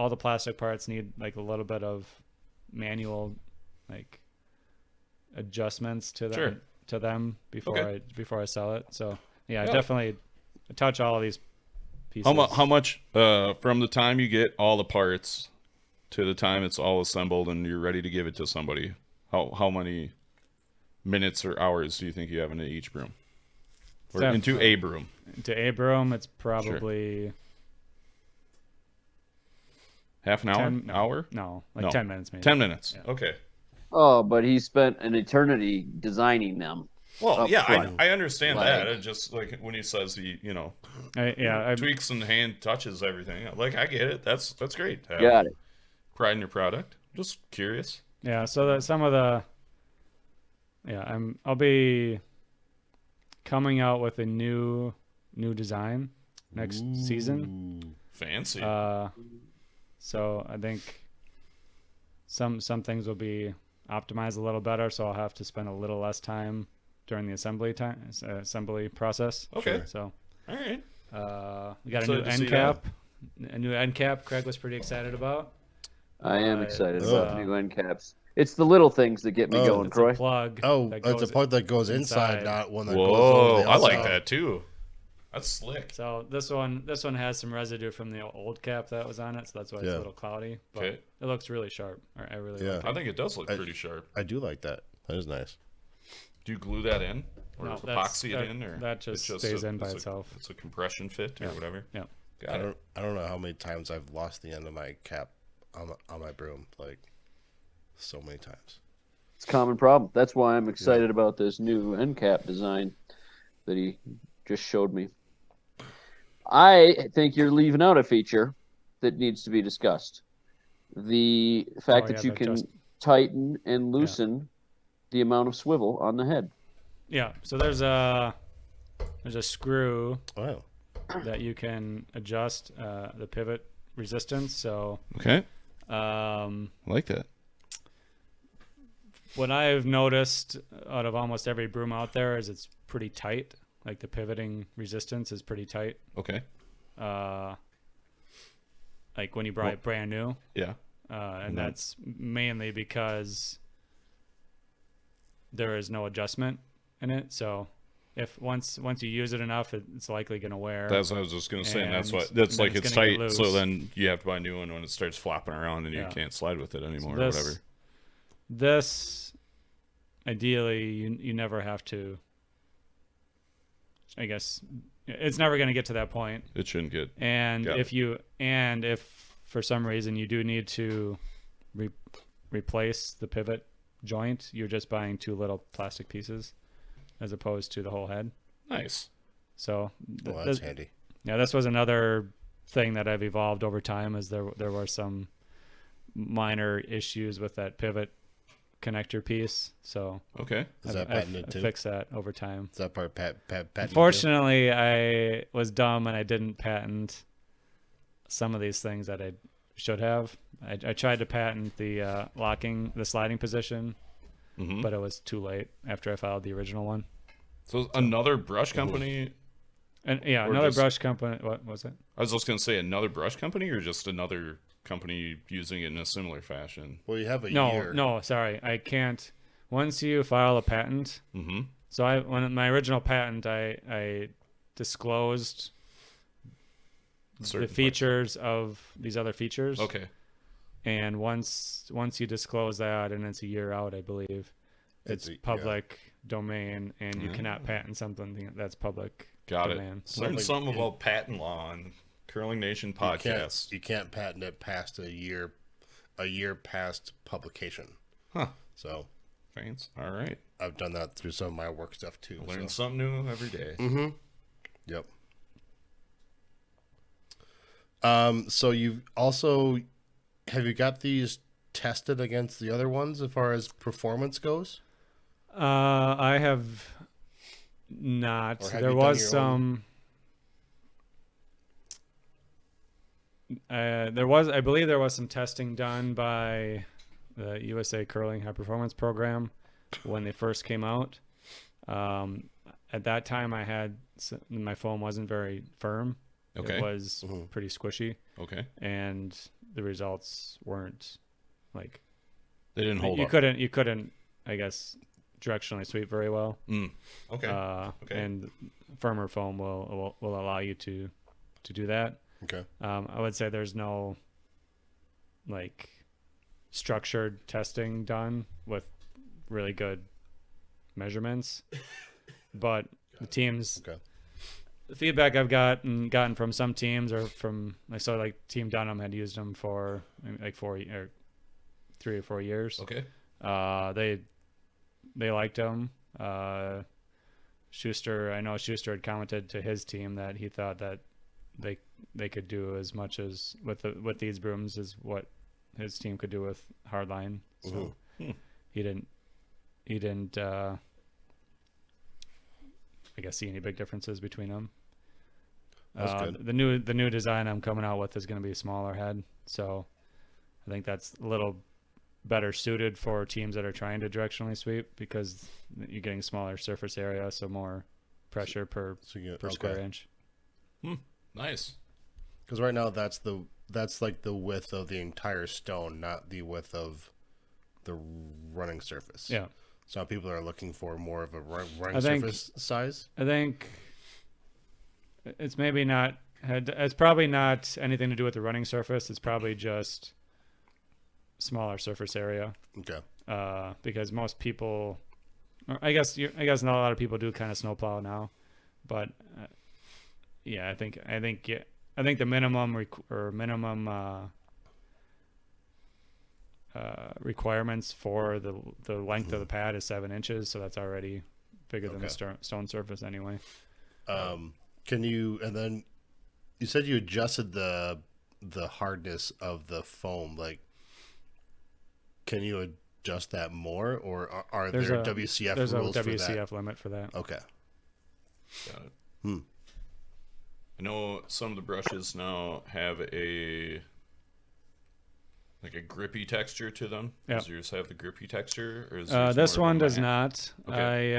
the plastic parts need like a little bit of manual like adjustments to them before I sell it. So yeah, I definitely touch all of these pieces. How much from the time you get all the parts to the time it's all assembled and you're ready to give it to somebody? How many minutes or hours do you think you have into each broom? Or into a broom? To a broom, it's probably half an hour? Hour? No, 10 minutes maybe. 10 minutes. Yeah. Okay. Oh, but he spent an eternity designing them. Well, yeah, front. I understand that. It just like when he says he, tweaks and hand touches everything. Like I get it. That's great. Got it. Pride in your product. Just curious. Yeah. So that some of the. Yeah, I'll be coming out with a new design next season. Fancy. So I think some things will be optimized a little better. So I'll have to spend a little less time during the assembly process. Okay. So, all right. We got a new end cap. A new end cap. Craig was pretty excited about. I am excited about new end caps. It's the little things that get me going, Kroy. It's a plug. It's a plug that goes inside, not one that goes over the outside. I like outside. that too. That's slick. So this one has some residue from the old cap that was on it, so that's why it's a little cloudy. But it looks really sharp. I really like it. I think it does look pretty sharp. I do like that. That is nice. Do you glue that in? Or epoxy it in? Or that just stays in by itself. It's a compression fit or whatever? Yeah. I don't know how many times I've lost the end of my cap on my broom. Like, so many times. It's a common problem. That's why I'm excited about this new end cap design that he just showed me. I think you're leaving out a feature that needs to be discussed. The fact that you can tighten and loosen the amount of swivel on the head. Yeah, so there's a screw Wow. that you can adjust the pivot resistance. So I like that. What I've noticed out of almost every broom out there is it's pretty tight. Like the pivoting resistance is pretty tight. Okay. Like when you buy it brand new. Yeah. And that's mainly because there is no adjustment in it. So if once you use it enough, it's likely going to wear. That's what I was just going to say. And that's like it's tight. So then you have to buy a new one when it starts flopping around and you can't slide with it anymore or whatever. This, ideally, you never have to. I guess it's never going to get to that point. It shouldn't get. And if for some reason you do need to replace the pivot joint, you're just buying two little plastic pieces as opposed to the whole head. Nice. So that's handy. Yeah, this was another thing that I've evolved over time. Is there were some minor issues with that pivot connector piece, so is that patented too? I fixed that over time. Is that part patented? Unfortunately, I was dumb and I didn't patent some of these things that I should have. I tried to patent the sliding position, but it was too late after I filed the original one. So another brush company. And another brush company. What was it? I was just gonna say another brush company or just another company using it in a similar fashion. Well, you have a year. No, sorry, I can't. Once you file a patent, so when my original patent, I disclosed the features of these other features. Okay. And once you disclose that, and it's a year out, I believe, it's public domain, and you cannot patent something that's public domain. Learn something about patent law on Curling Nation podcast. You can't patent it past a year past publication. Huh. So, thanks. All right. I've done that through some of my work stuff too. Learn something new every day. Mm-hmm. Yep. So have you got these tested against the other ones as far as performance goes? I have not. There was some. I believe there was some testing done by the USA Curling High Performance Program when they first came out. At that time, my foam wasn't very firm. Okay. It was pretty squishy. Okay. And the results weren't like. They didn't hold up. You couldn't, I guess, directionally sweep very well. Okay. Okay. And firmer foam will allow you to do that. Okay. I would say there's no like structured testing done with really good measurements, but The teams. Okay. The feedback I've gotten from some teams, or from I saw like Team Dunham had used them for like 3 or 4 years. Okay. They liked them. Schuster, I know Schuster had commented to his team that he thought that they could do as much as with these brooms as what his team could do with hardline. So he didn't I guess see any big differences between them. That's good. The new design I'm coming out with is going to be a smaller head, so I think that's a little better suited for teams that are trying to directionally sweep, because you're getting smaller surface area, so more pressure per square inch. Nice. Because right now that's like the width of the entire stone, not the width of the running surface. Yeah. So people are looking for more of a running surface size. I think it's maybe not. It's probably not anything to do with the running surface. It's probably just smaller surface area. Okay. Because most people, or I guess not a lot of people do kind of snowplow now, but yeah, I think the minimum requirements for the length of the pad is 7 inches, so that's already bigger than the stone surface anyway. Can you, and then you said you adjusted the hardness of the foam, like, can you adjust that more, or are there WCF rules rules for that? There's a WCF for limit for that. Okay. Got it. I know some of the brushes now have a grippy texture to them. Yeah. Does yours have the grippy texture, or is this one does matte? not. Okay.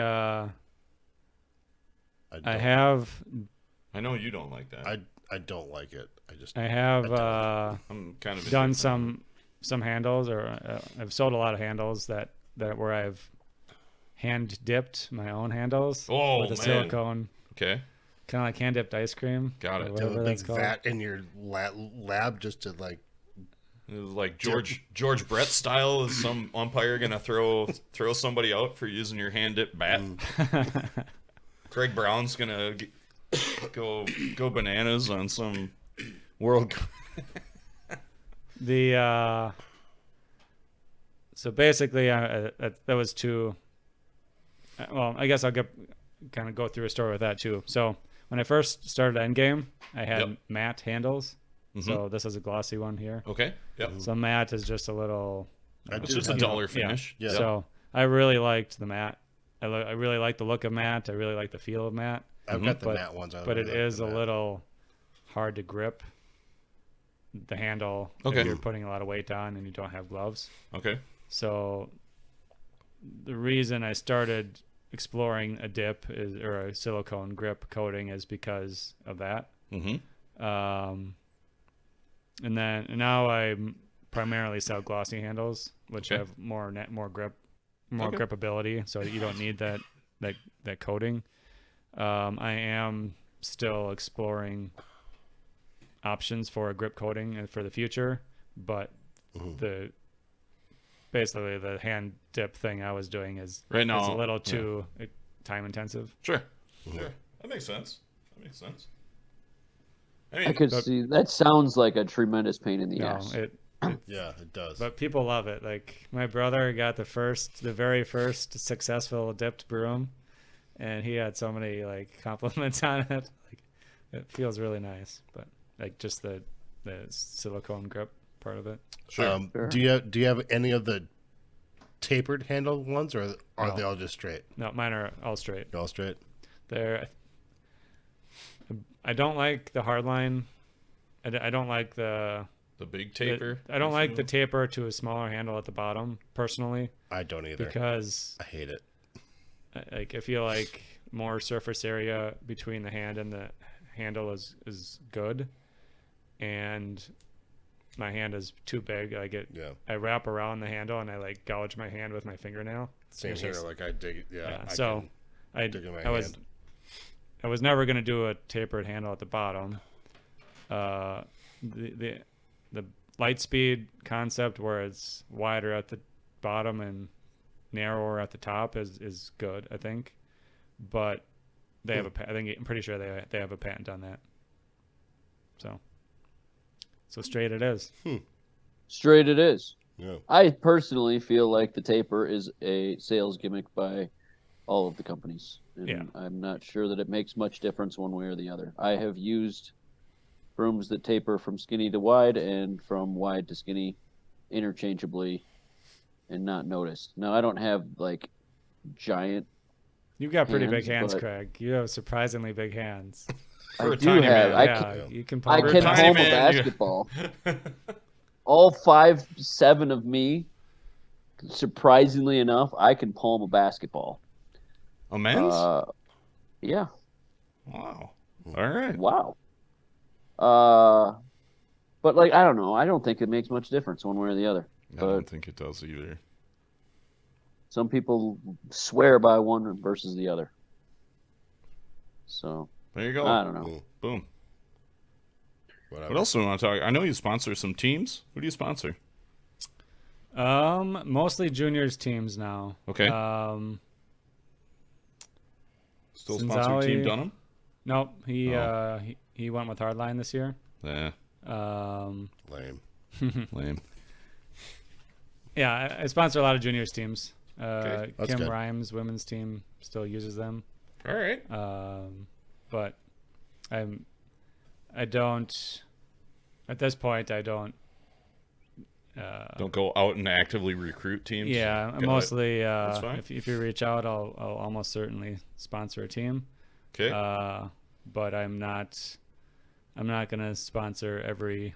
I have. I know you don't like that. I don't like it. I have I'm kind of done some handles, or I've sold a lot of handles that where I've hand dipped my own handles with a silicone. Okay. Kind of like hand dipped ice cream. Got it. Do you have a big vat in your lab just to like. Like George Brett style, is some umpire gonna throw somebody out for using your hand dipped bat? Craig Brown's gonna go bananas on some world. So basically, that was two. Well, I guess I'll kind of go through a story with that too. So when I first started Endgame, I had matte handles. So this is a glossy one here. Okay. Yep. So matte is just a little. It's just a duller finish. Yeah. So I really liked the matte. I really like the look of matte. I really like the feel of matte. I've got the matte ones. But it is a little hard to grip the handle if you're putting a lot of weight on and you don't have gloves. Okay. So the reason I started exploring a dip or a silicone grip coating is because of that. And now I primarily sell glossy handles, which have more grip, gripability, so you don't need that coating. I am still exploring options for a grip coating for the future, but basically the hand dip thing I was doing is right now is a little too time intensive. Sure. That makes sense. I mean, I could see that. Sounds like a tremendous pain in the ass. Yeah, it does. But people love it. Like my brother got the very first successful dipped broom, and he had so many like compliments on it. Like it feels really nice, but like just the silicone grip part of it. Sure. Do you have any of the tapered handle ones, or are they all just straight? No, mine are all straight. All straight. I don't like the hard line. I don't like the big taper. I don't like the taper to a smaller handle at the bottom, personally. I don't either. Because I hate it. Like I feel like more surface area between the hand and the handle is good, and my hand is too big. I wrap around the handle and I like gouge my hand with my fingernail. Same here. Like I dig. Yeah. I was never going to do a tapered handle at the bottom. The light speed concept where it's wider at the bottom and narrower at the top is good, I think. But they have I'm pretty sure they have a patent on that. So straight it is. Straight it is. Yeah. I personally feel like the taper is a sales gimmick by all of the companies. And Yeah. I'm not sure that it makes much difference one way or the other. I have used brooms that taper from skinny to wide and from wide to skinny interchangeably and not noticed. Now, I don't have like giant. You've got pretty big hands, but Craig. You have surprisingly big hands. For I a do tiny have. man. I You can. I For a can tiny palm a man, you- basketball. All 5'7" of me, surprisingly enough, I can palm a basketball. A men's? Yeah. Wow. All right. Wow. But like I don't know. I don't think it makes much difference one way or the other. I don't think it does either. Some people swear by one versus the other. So There you go. I don't know. Boom. Whatever. What else do we want to talk? I know you sponsor some teams. Who do you sponsor? Mostly juniors teams now. Okay. Still sponsor Sinzawi- Team Dunham? Nope. He went with Hardline this year. Yeah. Lame. Lame. Yeah, I sponsor a lot of juniors teams. Okay, that's Kim good. Rhymes women's team still uses them. All right. But I don't at this point I don't Don't go out and actively recruit teams. yeah, Got it. mostly That's fine. if you reach out I'll almost certainly sponsor a team. Okay. But I'm not going to sponsor every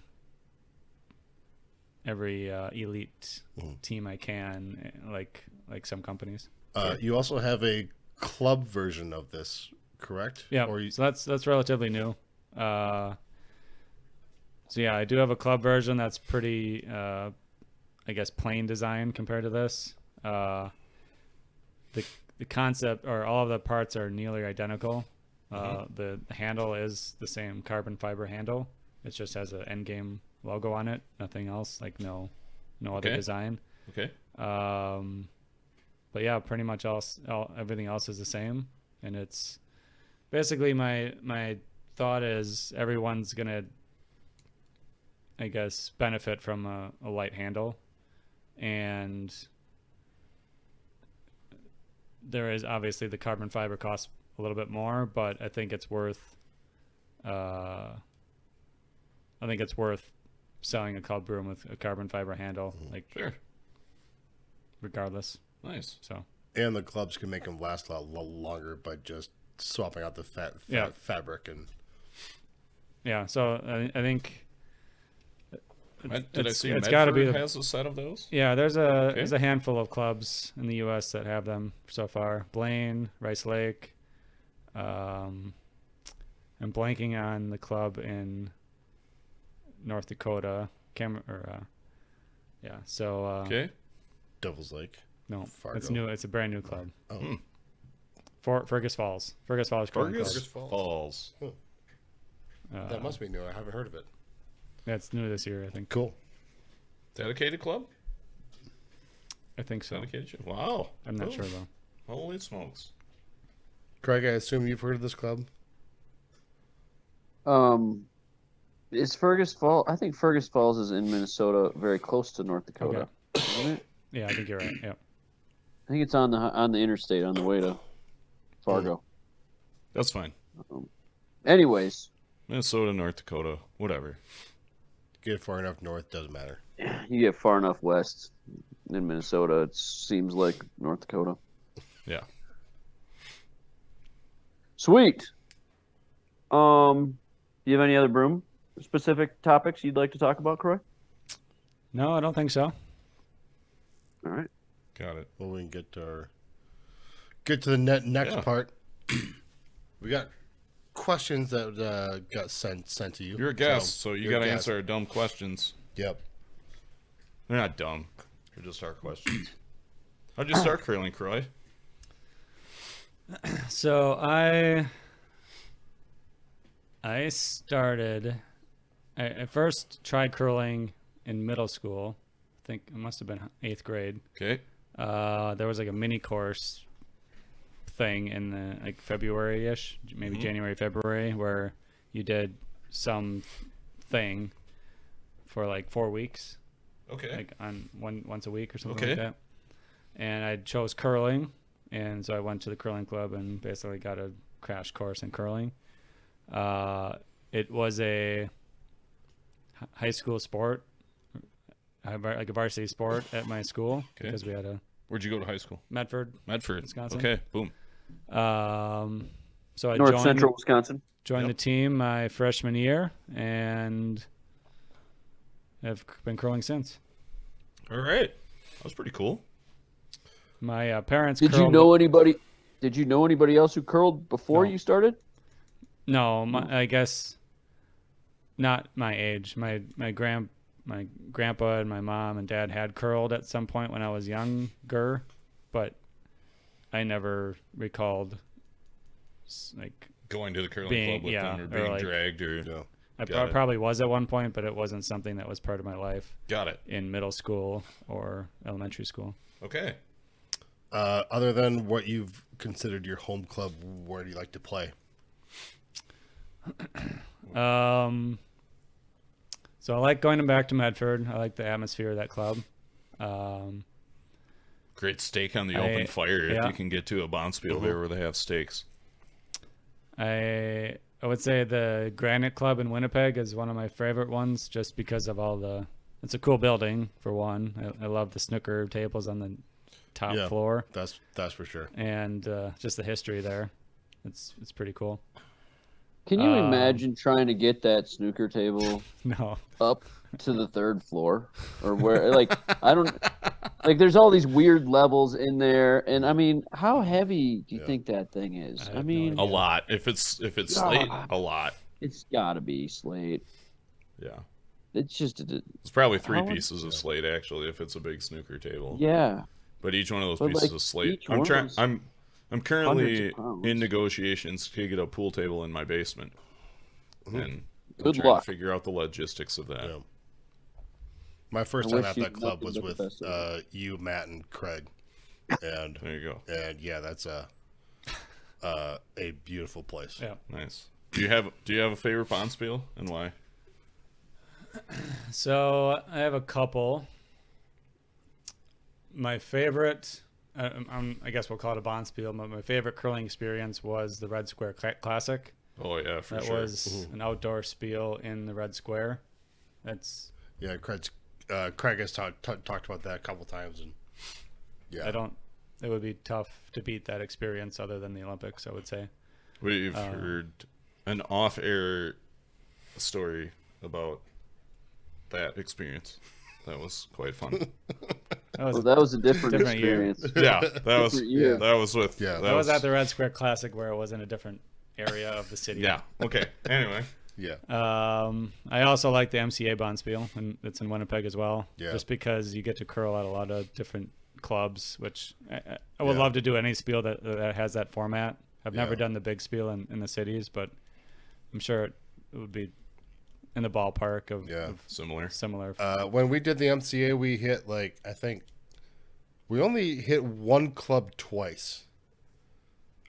elite team I can like some companies. You also have a club version of this, correct? Yeah, Or you, so that's relatively new. So yeah, I do have a club version that's pretty, I guess, plain design compared to this. The concept or all of the parts are nearly identical. The handle is the same carbon fiber handle. It just has an Endgame logo on it. Nothing else. Like no other Okay. design. Okay. But yeah, pretty much everything else is the same, and it's basically my thought is everyone's gonna, I guess, benefit from a light handle, and there is obviously the carbon fiber costs a little bit more, but I think it's worth selling a club broom with a carbon fiber handle, like Sure. regardless. Nice. So and the clubs can make them last a lot longer by just swapping out the Yeah. fabric and. yeah, so I think Did I see it's got to be Medford has a set of those? yeah. There's a handful of clubs in the U.S. that have them so far. Blaine, Rice Lake. I'm blanking on the club in North Dakota. So Okay. Devil's Lake. no, Fargo. it's new. It's a brand new club. Oh, Fergus Falls. Fergus Falls. Curling Fergus Club. Falls. that must be new. I haven't heard of it. Yeah, it's new this year, I think. Cool. Dedicated club? I think so. Dedicated? Wow. I'm not Oh, sure though. Holy smokes. Craig, I assume you've heard of this club. Is Fergus Falls? I think Fergus Falls is in Minnesota, very close to North Dakota, isn't it? Yeah, I think you're right. Yeah. I think it's on the interstate on the way to Fargo. That's fine. Anyways, Minnesota, North Dakota, whatever. Get far enough north, doesn't matter. you get far enough west in Minnesota, it seems like North Dakota. Yeah. Sweet. Do you have any other broom specific topics you'd like to talk about, Kroy? No, I don't think so. All right. Got it. Well, we can get to the next Yeah. part. We got questions that got sent to you. You're a guest, so you you're got a to guest. answer our dumb questions. Yep. They're not dumb. They're just our questions. How'd you start curling, Kroy? So I first tried curling in middle school. I think it must have been 8th grade. Okay. There was like a mini course thing in the like February-ish, maybe January, February, where you did some thing for like 4 weeks. Okay. Like on once a week or something like that. And I chose curling, and so I went to the curling club and basically got a crash course in curling. It was a high school sport, like a varsity sport at my school because we had a. Where'd you go to high school? Medford, Wisconsin. Okay, boom. So I North joined Central Wisconsin. Joined the team my freshman year, and have been curling since. All right. That was pretty cool. My parents. Did you know anybody? Did you know anybody else who curled before you started? No, I guess not my age. My grandpa and my mom and dad had curled at some point when I was younger, but I never recalled like going to the curling being, club with them or or being like, dragged or. Yeah. I probably was at one point, but it wasn't something that was part of my life. Got it. In middle school or elementary school. Okay. Other than what you've considered your home club, where do you like to play? So I like going back to Medford. I like the atmosphere of that club. Great steak on the open fire if yeah. you can get to a bonspiel there where they have steaks. I would say the Granite Club in Winnipeg is one of my favorite ones just because of it's a cool building for one. I love the snooker tables on the top floor. That's for sure. And just the history there. It's pretty cool. Can you imagine trying to get that snooker table No. up to the third floor or where? Like, I don't. Like, there's all these weird levels in there, and I mean, how heavy do you think that thing is? I mean, A lot. If it's slate, a lot. It's got to be slate. Yeah. It's just It's probably three pieces of slate actually if it's a big snooker table. Yeah. But each one of those But, pieces like, of slate. each one is I'm currently hundreds of pounds. in negotiations to get a pool table in my basement. And I'm Good trying luck. to figure out the logistics of that. Yeah. My first I time wish at you that club nothing was but with the best of you, Matt, and Craig, and There you go. yeah, that's a beautiful place. Yeah. Nice. Do you have a favorite bonspiel and why? So I have a couple. My favorite, I guess we'll call it a bonspiel, but my favorite curling experience was the Red Square Classic. Oh yeah, for That sure. was an outdoor spiel in the Red Square. That's Yeah, Craig has talked about that a couple times, and yeah, it would be tough to beat that experience other than the Olympics, I would say. We've heard an off-air story about that experience. That was quite fun. that was a different Different year. experience. Yeah, that was year. that was with Yeah. That was at the Red Square Classic where it was in a different area of the city. Yeah. Okay. Anyway. yeah, I also like the MCA bonspiel, and it's in Winnipeg as well. Yeah. Just because you get to curl at a lot of different clubs, which I would love to do any spiel that has that format. I've never done the big spiel in the cities, but I'm sure it would be in the ballpark of Similar. when we did the MCA, we hit I think we only hit one club twice.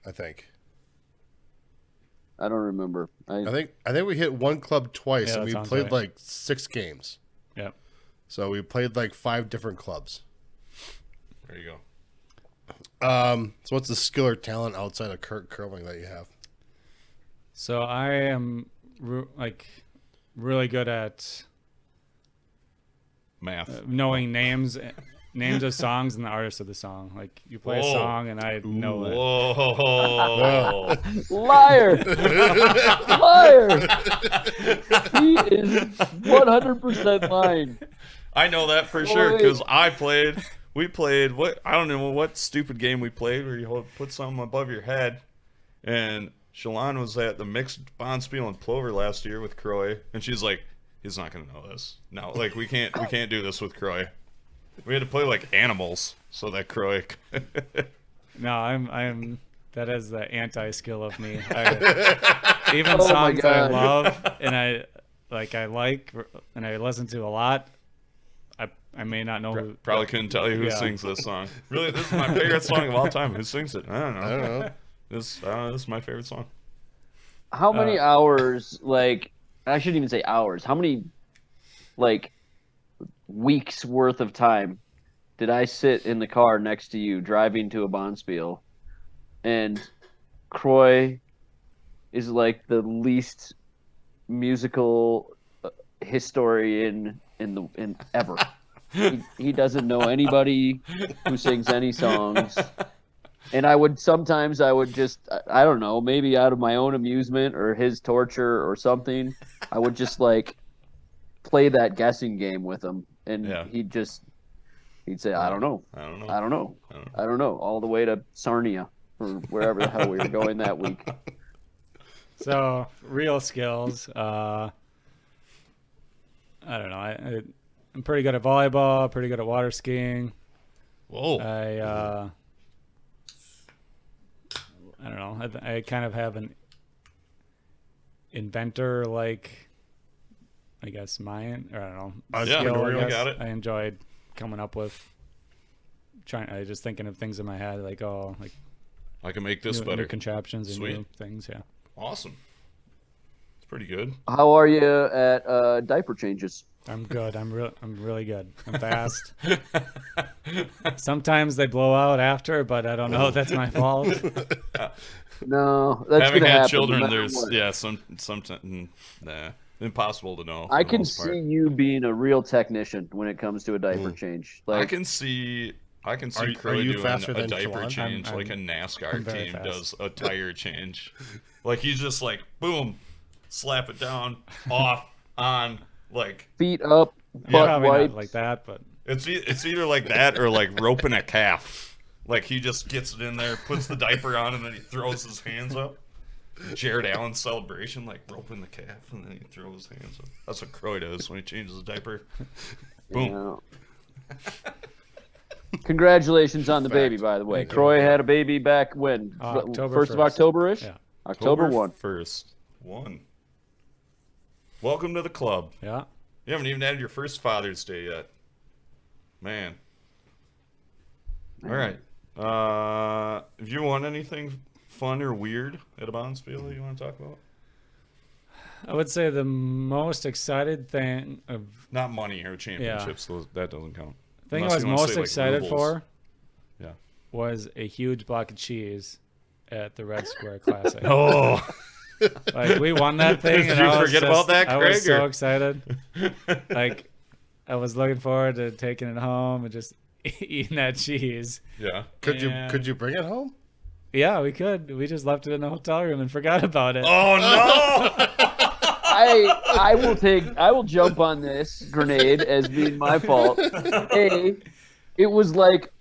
I think I don't remember. I think we hit one club twice, Yeah, and that we sounds played right. 6 games. Yeah. So we played 5 different clubs. There you go. So what's the skill or talent outside of curling that you have? So I am really good at Math. knowing names of songs and the artist of the song. Like you play a song and I know it. Whoa. Liar! Liar! He is 100% lying. I know that for sure because we played I don't know what stupid game we played where you put something above your head, and Shalon was at the mixed bonspiel in Plover last year with Kroy, and she's like, he's not gonna know this. No, we can't do this with Kroy. We had to play like animals so that Kroy. No, I'm that is the anti-skill of me. Even Oh my songs that I God. love and I like and I listen to a lot, I may not know who. Probably couldn't tell you who Yeah. sings this song. Really, this is my favorite song of all time. Who sings it? I don't know. I don't know. This is my favorite song. How many hours, like, I shouldn't even say hours, how many, like, weeks worth of time did I sit in the car next to you driving to a bonspiel, and Kroy is like the least musical historian in ever. He doesn't know anybody who sings any songs. And I would just, I don't know, maybe out of my own amusement or his torture or something, I would just like play that guessing game with him. And he'd say, I don't know, all the way to Sarnia or wherever the hell we were going that week. So real skills. I don't know. I'm pretty good at volleyball, pretty good at water skiing. Whoa. I don't know. I kind of have an inventor, like, I guess, mind, or I don't know. Skill, I guess. Got it. I enjoyed coming up with, just thinking of things in my head, like, I can make this better. New contraptions and new things, yeah. Awesome. It's pretty good. How are you at diaper changes? I'm good. I'm really good. I'm fast. Sometimes they blow out after, but I don't know if that's my fault. No, that's having gonna had happen, children. no There's what. sometimes impossible to know. I can see you being a real technician when it comes to a diaper change. Like, I can see Kroy you doing faster a than diaper Shalon? change like a NASCAR very team fast. does a tire change. Like he's just like boom, slap it down, off, on, like feet up, butt Probably wipes. not like that, but it's either like that or like roping a calf. Like he just gets it in there, puts the diaper on, and then he throws his hands up. Jared Allen celebration, like roping the calf, and then he throws his hands up. That's what Kroy does when he changes the diaper. Boom. Yeah. Congratulations on the baby, by the way. Kroy had a baby back when? October 1st of 1st. October-ish? Yeah. October 1. 1st. 1. Welcome to the club. yeah. You haven't even had your first Father's Day yet. Man. All right. If you want anything fun or weird at a bonspiel that you want to talk about? I would say the most excited thing Not money or championships. That doesn't count. thing I Unless was you wanna most say, like, excited rubles. for Yeah. was a huge block of cheese at the Red Square Classic. Oh. Like, we won that thing. Did and you I was forget about that, I was Craig, so or- excited. Like, I was looking forward to taking it home and just eating that cheese. Yeah. Could Yeah. you bring it home? Yeah, we could. We just left it in the hotel room and forgot about it. Oh no! I will jump on this grenade as being my fault. It was like,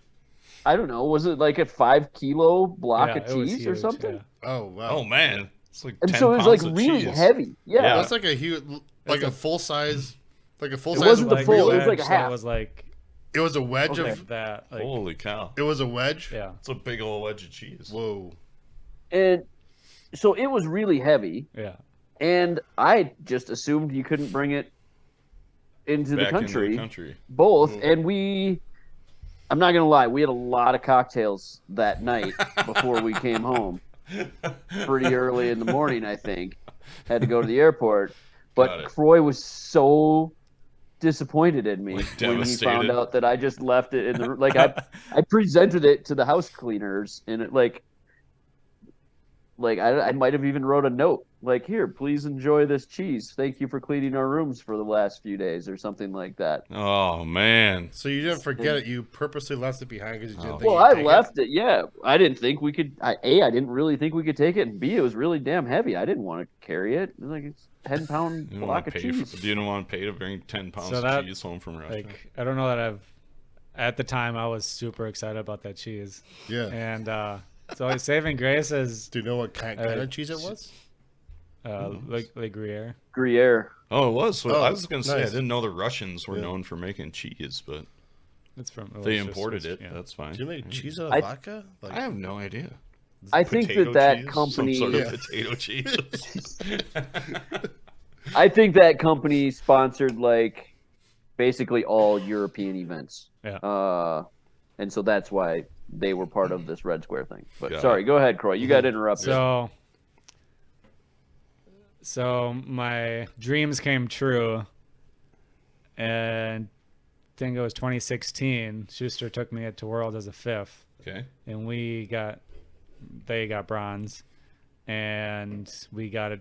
I don't know, was it like a 5 kilo block Yeah, of it was cheese or huge, something? yeah. Oh wow. Oh man, it's like And 10 so it was like pounds of really cheese. heavy. Yeah. That's like a huge, like a full size, It wasn't the Like full, it was wedge, like a so half. It was like It was a wedge Okay. of. that. Like, Holy cow! It was a wedge. yeah. It's a big old wedge of cheese. Whoa. And so it was really heavy. Yeah. And I just assumed you couldn't bring it into Back the country. into the country. Both. And I'm not going to lie, we had a lot of cocktails that night before we came home. Pretty early in the morning, I think. Had to go to the airport. Got But it. Kroy was so disappointed in me Like, when he found devastated. out that I just left it in the like I presented it to the house cleaners, and it like I might have even wrote a note like, here, please enjoy this cheese, thank you for cleaning our rooms for the last few days, or something like that. Oh man. So you didn't forget it. You purposely left it behind because you didn't think Well, you'd I take left it. Yeah, I didn't think we could. I didn't really think we could take it, and B, it was really damn heavy. I didn't want to carry it. It was like it's 10-pound You didn't block want of to pay. cheese. You didn't want to pay to bring 10 pounds So of that- cheese home from Russia. Like, I don't know that at the time, I was super excited about that cheese. it. Yeah. And so saving grace is Do you know what kind of cheese it was? Le Gruyere. Gruyere. Oh, it was. So Oh, I was gonna say I nice. didn't know the Russians were Yeah. known for making cheese, but It's from. they imported it. Yeah. That's fine. Do you make cheese out of I- vodka? Like, I have no idea. I think Potato that cheese? company. Some sort Yeah. of potato cheese. I think that company sponsored like basically all European events. Yeah. And so that's why they were part of this red square thing. But Got sorry, go ahead, Kroy. You got interrupted. So my dreams came true, and I think it was 2016. Schuster took me to World as a fifth, Okay. and they got bronze, and we got a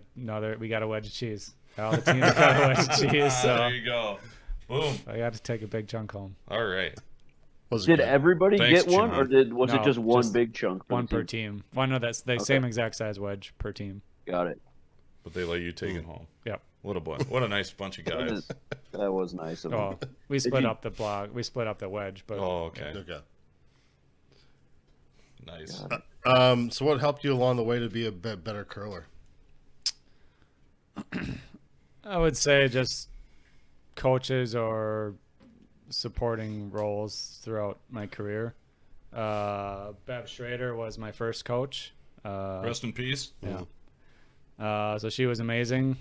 wedge of cheese. All the teams got a wedge of cheese, so There you go. Boom. I got to take a big chunk home. All right. Did everybody Thanks, get one, John. or was it No, just one just big chunk? For One the per team. Well, no, that's the same exact size wedge per team. Got it. But they let you take it home. Yep. What a nice bunch of guys. That was nice of them. Oh, we split up the block. We split up the wedge, but Oh, okay. Okay. Nice. So what helped you along the way to be a better curler? I would say just coaches or supporting roles throughout my career. Bev Schrader was my first coach. Rest in peace. Yeah. So she was amazing.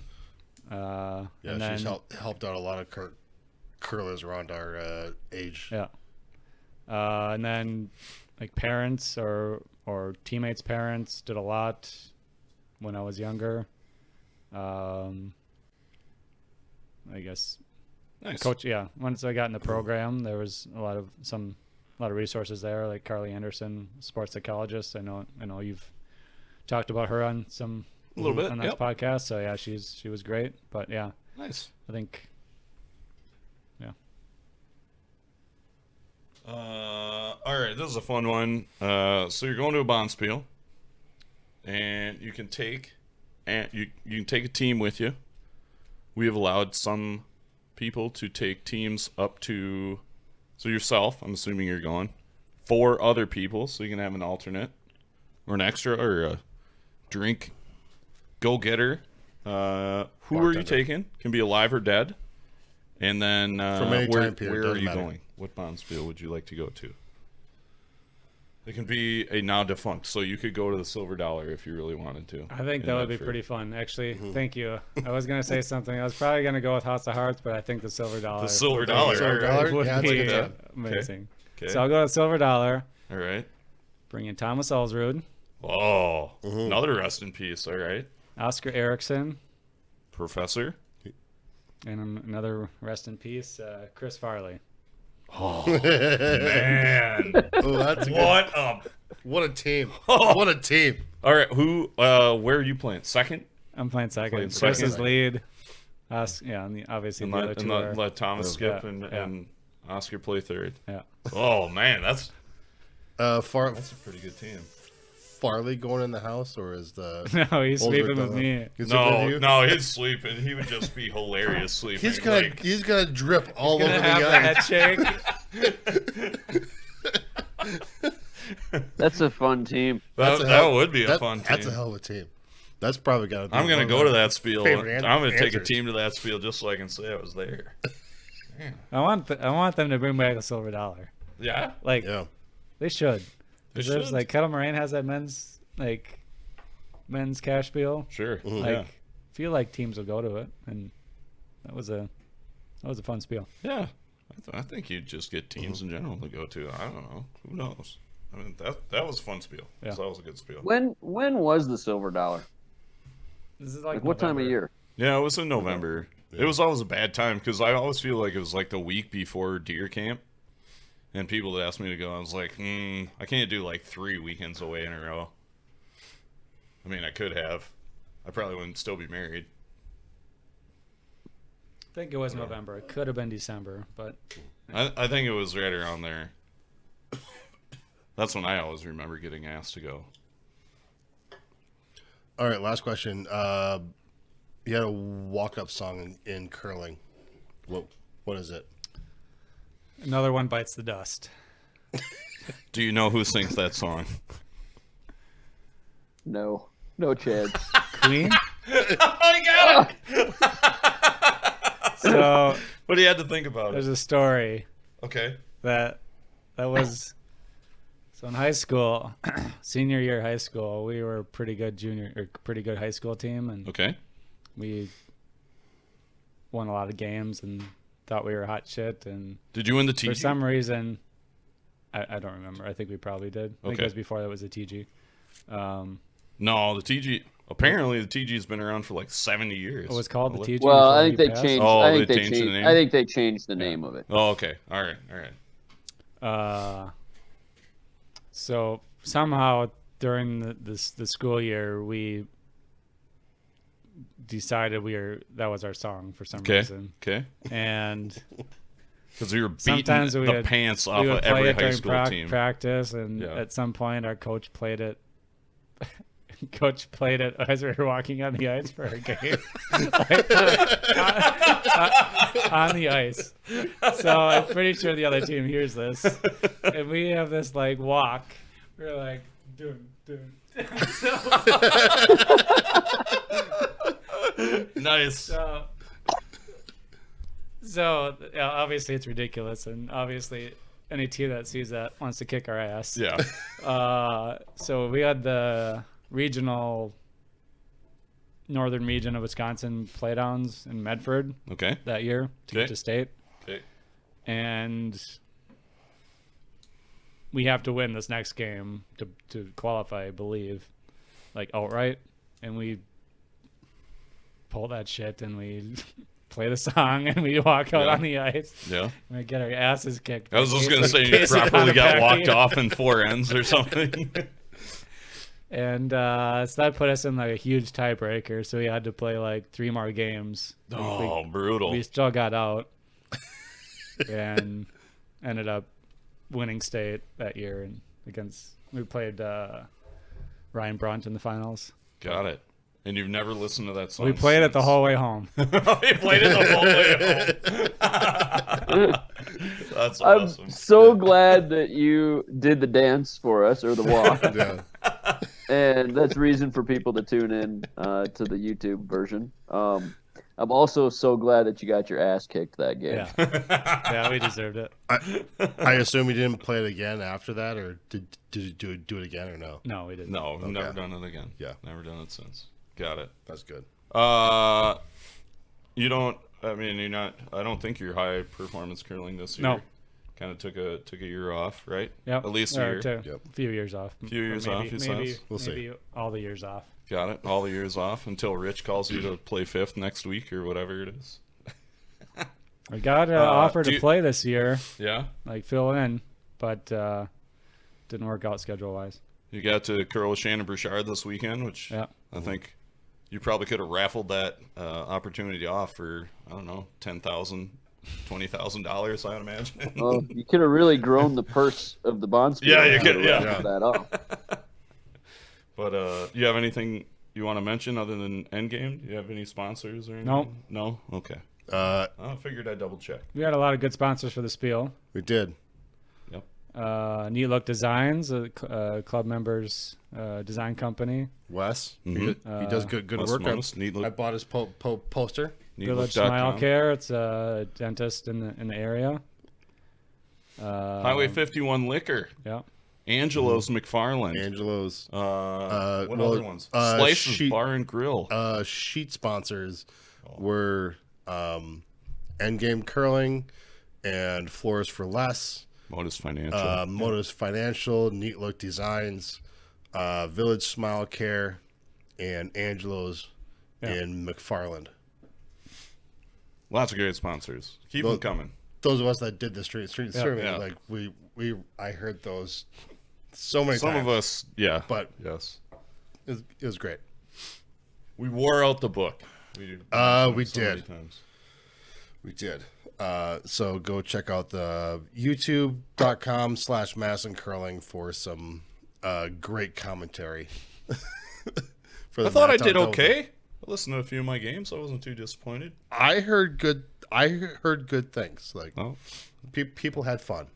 Yeah, and then, she's helped out a lot of curlers around our age. Yeah. And then like parents or teammates' parents did a lot when I was younger. I guess Nice. coach. Yeah. Once I got in the program, there was a lot of resources there, like Carly Anderson, sports psychologist. I know you've talked about her on some A little bit. on this Yep. podcast. So yeah, she was great. But yeah, Nice. I think All right, this is a fun one. So you're going to a bonspiel, and you can take a team with you. We have allowed some people to take teams up to, so yourself, I'm assuming you're going, 4 other people, so you can have an alternate or an extra or a drink go-getter. Who are you Bartender. taking? Can be alive or dead. And then From any where time period, are doesn't you matter. going? What bonspiel would you like to go to? It can be a now defunct, so you could go to the Silver Dollar if you really wanted to. I think in that would be Medford. pretty fun. Actually, thank you. I was gonna say something. I was probably gonna go with House of Hearts, but I think the Silver Dollar. The Silver Dollar. Silver all right. Dollar? would Yeah, I'd be look at that. amazing. Okay. So I'll go to Silver Dollar. All right. Bring in Thomas Ellsrud, Oh, another rest in peace. All right. Oscar Erickson, Professor. and another rest in peace, Chris Farley. Oh, man. Oh, that's a good, What a what a team! What a team! All right. Where are you playing? Second? I'm playing second. Playing Chris second. is lead. Obviously And the other two are. let Thomas skip Yeah, and Oscar play third. Yeah. Oh, man. That's a pretty good team. Farley going in the house, or is the No, he's Ellsworth sleeping with going? me. He's sleeping with you? No, he's sleeping. He would just be hilarious sleeping. He's gonna drip all over Gonna the have ice. that shake. That's a fun team. that would be a fun team. That's a hell of a team. That's probably got to be. I'm gonna one go of to my that spiel. favorite I'm gonna take a answers. team to that spiel just so I can say I was there. I want them to bring back the Silver Dollar. Yeah, Like Yeah. they should. they There's should. like Kettle Moraine has that men's cash bill. Sure. Mhm. Like Yeah. feel like teams will go to it, and that was a fun spiel. Yeah. I think you'd just get teams in general to go to. I don't know. Who knows? I mean, that was a fun spiel. Yeah. So that was a good spiel. When was the Silver Dollar? This is Like what time of year? Yeah, it was in November. It was always a bad time because I always feel like it was like the week before deer camp. And people would ask me to go. I was like, I can't do like 3 weekends away in a row. I mean, I could have. I probably wouldn't still be married. I think it was November. It could have been December, but I think it was right around there. That's when I always remember getting asked to go. All right, last question. You had a walk-up song in curling. What is it? another one bites the dust. Do you know who sings that song? No chance. Queen. I got it. So But he had to think about there's it. a story Okay. that was so in high school, senior year of high school, we were a pretty good high school team, and Okay. we won a lot of games and thought we were hot shit. And Did you win the for team? some reason, I don't remember. I think we probably did. I think Okay. it was before that was a TG. No, the TG. Apparently, the TG's been around for like 70 years. It was called the TG. Well, before I he think they passed. changed. Oh, I think they they changed the changed. name? I think they changed the name of it. Oh, okay. All right. So somehow during the school year, we decided that was our song for some reason. Okay. And Because we were beating sometimes we the would, pants off we would of play every it high during school team. practice, and at some point our coach played it. Coach played it as we were walking on the ice for a game. On the ice. So I'm pretty sure the other team hears this. And we have this like walk. We're like, dun. Nice. So obviously it's ridiculous, and obviously any team that sees that wants to kick our ass. Yeah. So we had the regional northern region of Wisconsin playdowns in Medford Okay. that year to get to state, Okay. and we have to win this next game to qualify, I believe, like outright, and we pull that shit and we play the song and we walk out on the ice. Yeah. And we get our asses kicked. I was just going to say you properly got walked off in 4 ends or something. And so that put us in like a huge tiebreaker. So we had to play like 3 more games. Oh, brutal. We still got out and ended up winning state that year. And we played Ryan Brunt in the finals. Got it. And you've never listened to that song? We played it the whole way home. We played it the whole way home. That's awesome. I'm so glad that you did the dance for us, or the walk. Yeah. And that's reason for people to tune in to the YouTube version. I'm also so glad that you got your ass kicked that game. Yeah, we deserved it. I assume you didn't play it again after that, or did you do it again, or no? No, we didn't. No, we've never done it again. Yeah. Never done it since. Got it. That's good. You don't, I mean, you're not, I don't think you're high performance curling this year. No. Kind of took a year off, right? Yep. At least a year. Yep. A few years off. Few years Or off, he maybe, says. We'll see. maybe all the years off. Got it. All the years off until Rich calls you to play 5th next week or whatever it is. We got an offer to you- play this year, Yeah. like fill in, but didn't work out schedule wise. You got to curl with Shannon Burchard this weekend, which Yeah. I think you probably could have raffled that opportunity off for, I don't know, $10,000, $20,000, I would imagine. Well, you could have really grown the purse of the bonspiel. Yeah, you if could, had yeah. raffled that off. But you have anything you want to mention other than Endgame? Do you have any sponsors or anything? Nope. No? Okay. Uh, I figured I'd double check. We had a lot of good sponsors for the spiel. we did. Yep. Neat Look Designs, club members design company. Wes, Mhm. he does good Wes work. Motus, Neat I Look- bought his poster. Village neatlook.com. Smile Care. It's a dentist in the area. Highway 51 Liquor. Yeah. Angelo's McFarland. Angelo's What well, other ones? Slices Sheet- Bar and Grill. sheet sponsors were Endgame Curling and Floors for Less, Motus Financial. Motus Financial, Neat Look Designs, Village Smile Care, and Angelo's in McFarland. Lots of great sponsors. Keep them coming. Those of us that did the street survey, yeah. like I heard those so many Some times. of us, yeah. But yes. it was great. We wore out the book. We we so many did. times. We did. So go check out the youtube.com/Madison Curling for some great commentary. For I thought I MadTown did DoubleDown. okay. I listened to a few of my games. I wasn't too disappointed. I heard good things. Like Oh, people had fun.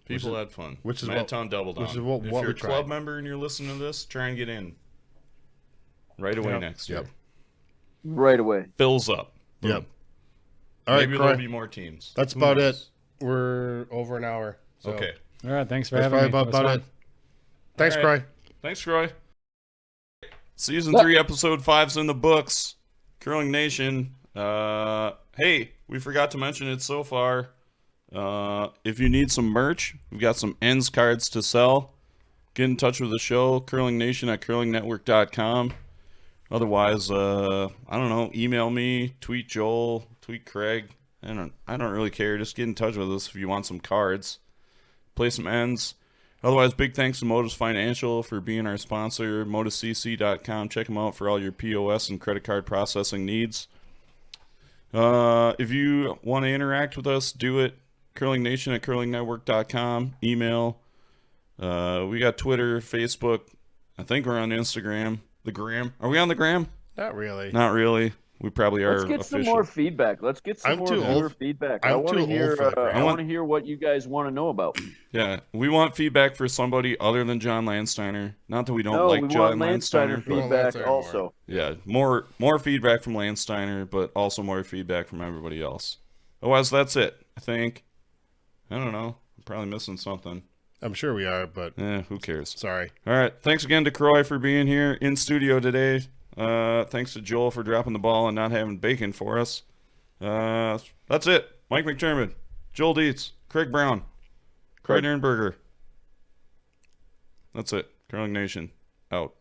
people had fun. which is MadTown DoubleDown. which is what if we you're a club tried. member and you're listening to this, try and get in right away next year. Yep. Right away. Fills up. Boom. Yep. All right, Maybe there'll Kroy. be more teams. That's Who about knows? it. We're over an hour. So Okay. All right. Thanks for That's having probably me. about was it. Thanks, All right. Kroy. Thanks, Kroy. Season 3, episode 5's in the books. Curling Nation. Hey, we forgot to mention it so far. If you need some merch, we've got some ends cards to sell. Get in touch with the show, curlingnation at curlingnetwork.com. Otherwise, I don't know, email me, tweet Joel, tweet Craig. I don't really care. Just get in touch with us if you want some cards. Play some ends. Otherwise, big thanks to Motus Financial for being our sponsor, motuscc.com. Check them out for all your POS and credit card processing needs. If you want to interact with us, do it. curlingnation at curlingnetwork.com. Email. We got Twitter, Facebook. I think we're on Instagram. The Gram. Are we on the Gram? Not really. Not really. We probably are. Let's get official. some more feedback. Let's get some I'm more too viewer old. feedback. I'm I want too to old hear. for the Gram. I want to hear what you guys want to know about. Yeah, we want feedback for somebody other than John Landsteiner. Not that we don't No, like we John want Landsteiner. Landsteiner but feedback Landsteiner also. yeah, more feedback from Landsteiner, but also more feedback from everybody else. Otherwise, that's it. I think. I don't know. I'm probably missing something. I'm sure we are, but Who cares? sorry. All right. Thanks again to Kroy for being here in studio today. Thanks to Joel for dropping the ball and not having bacon for us. That's it. Mike McDermott, Joel Dietz, Craig Brown, Kroy Nernberger. That's it. Curling Nation, out.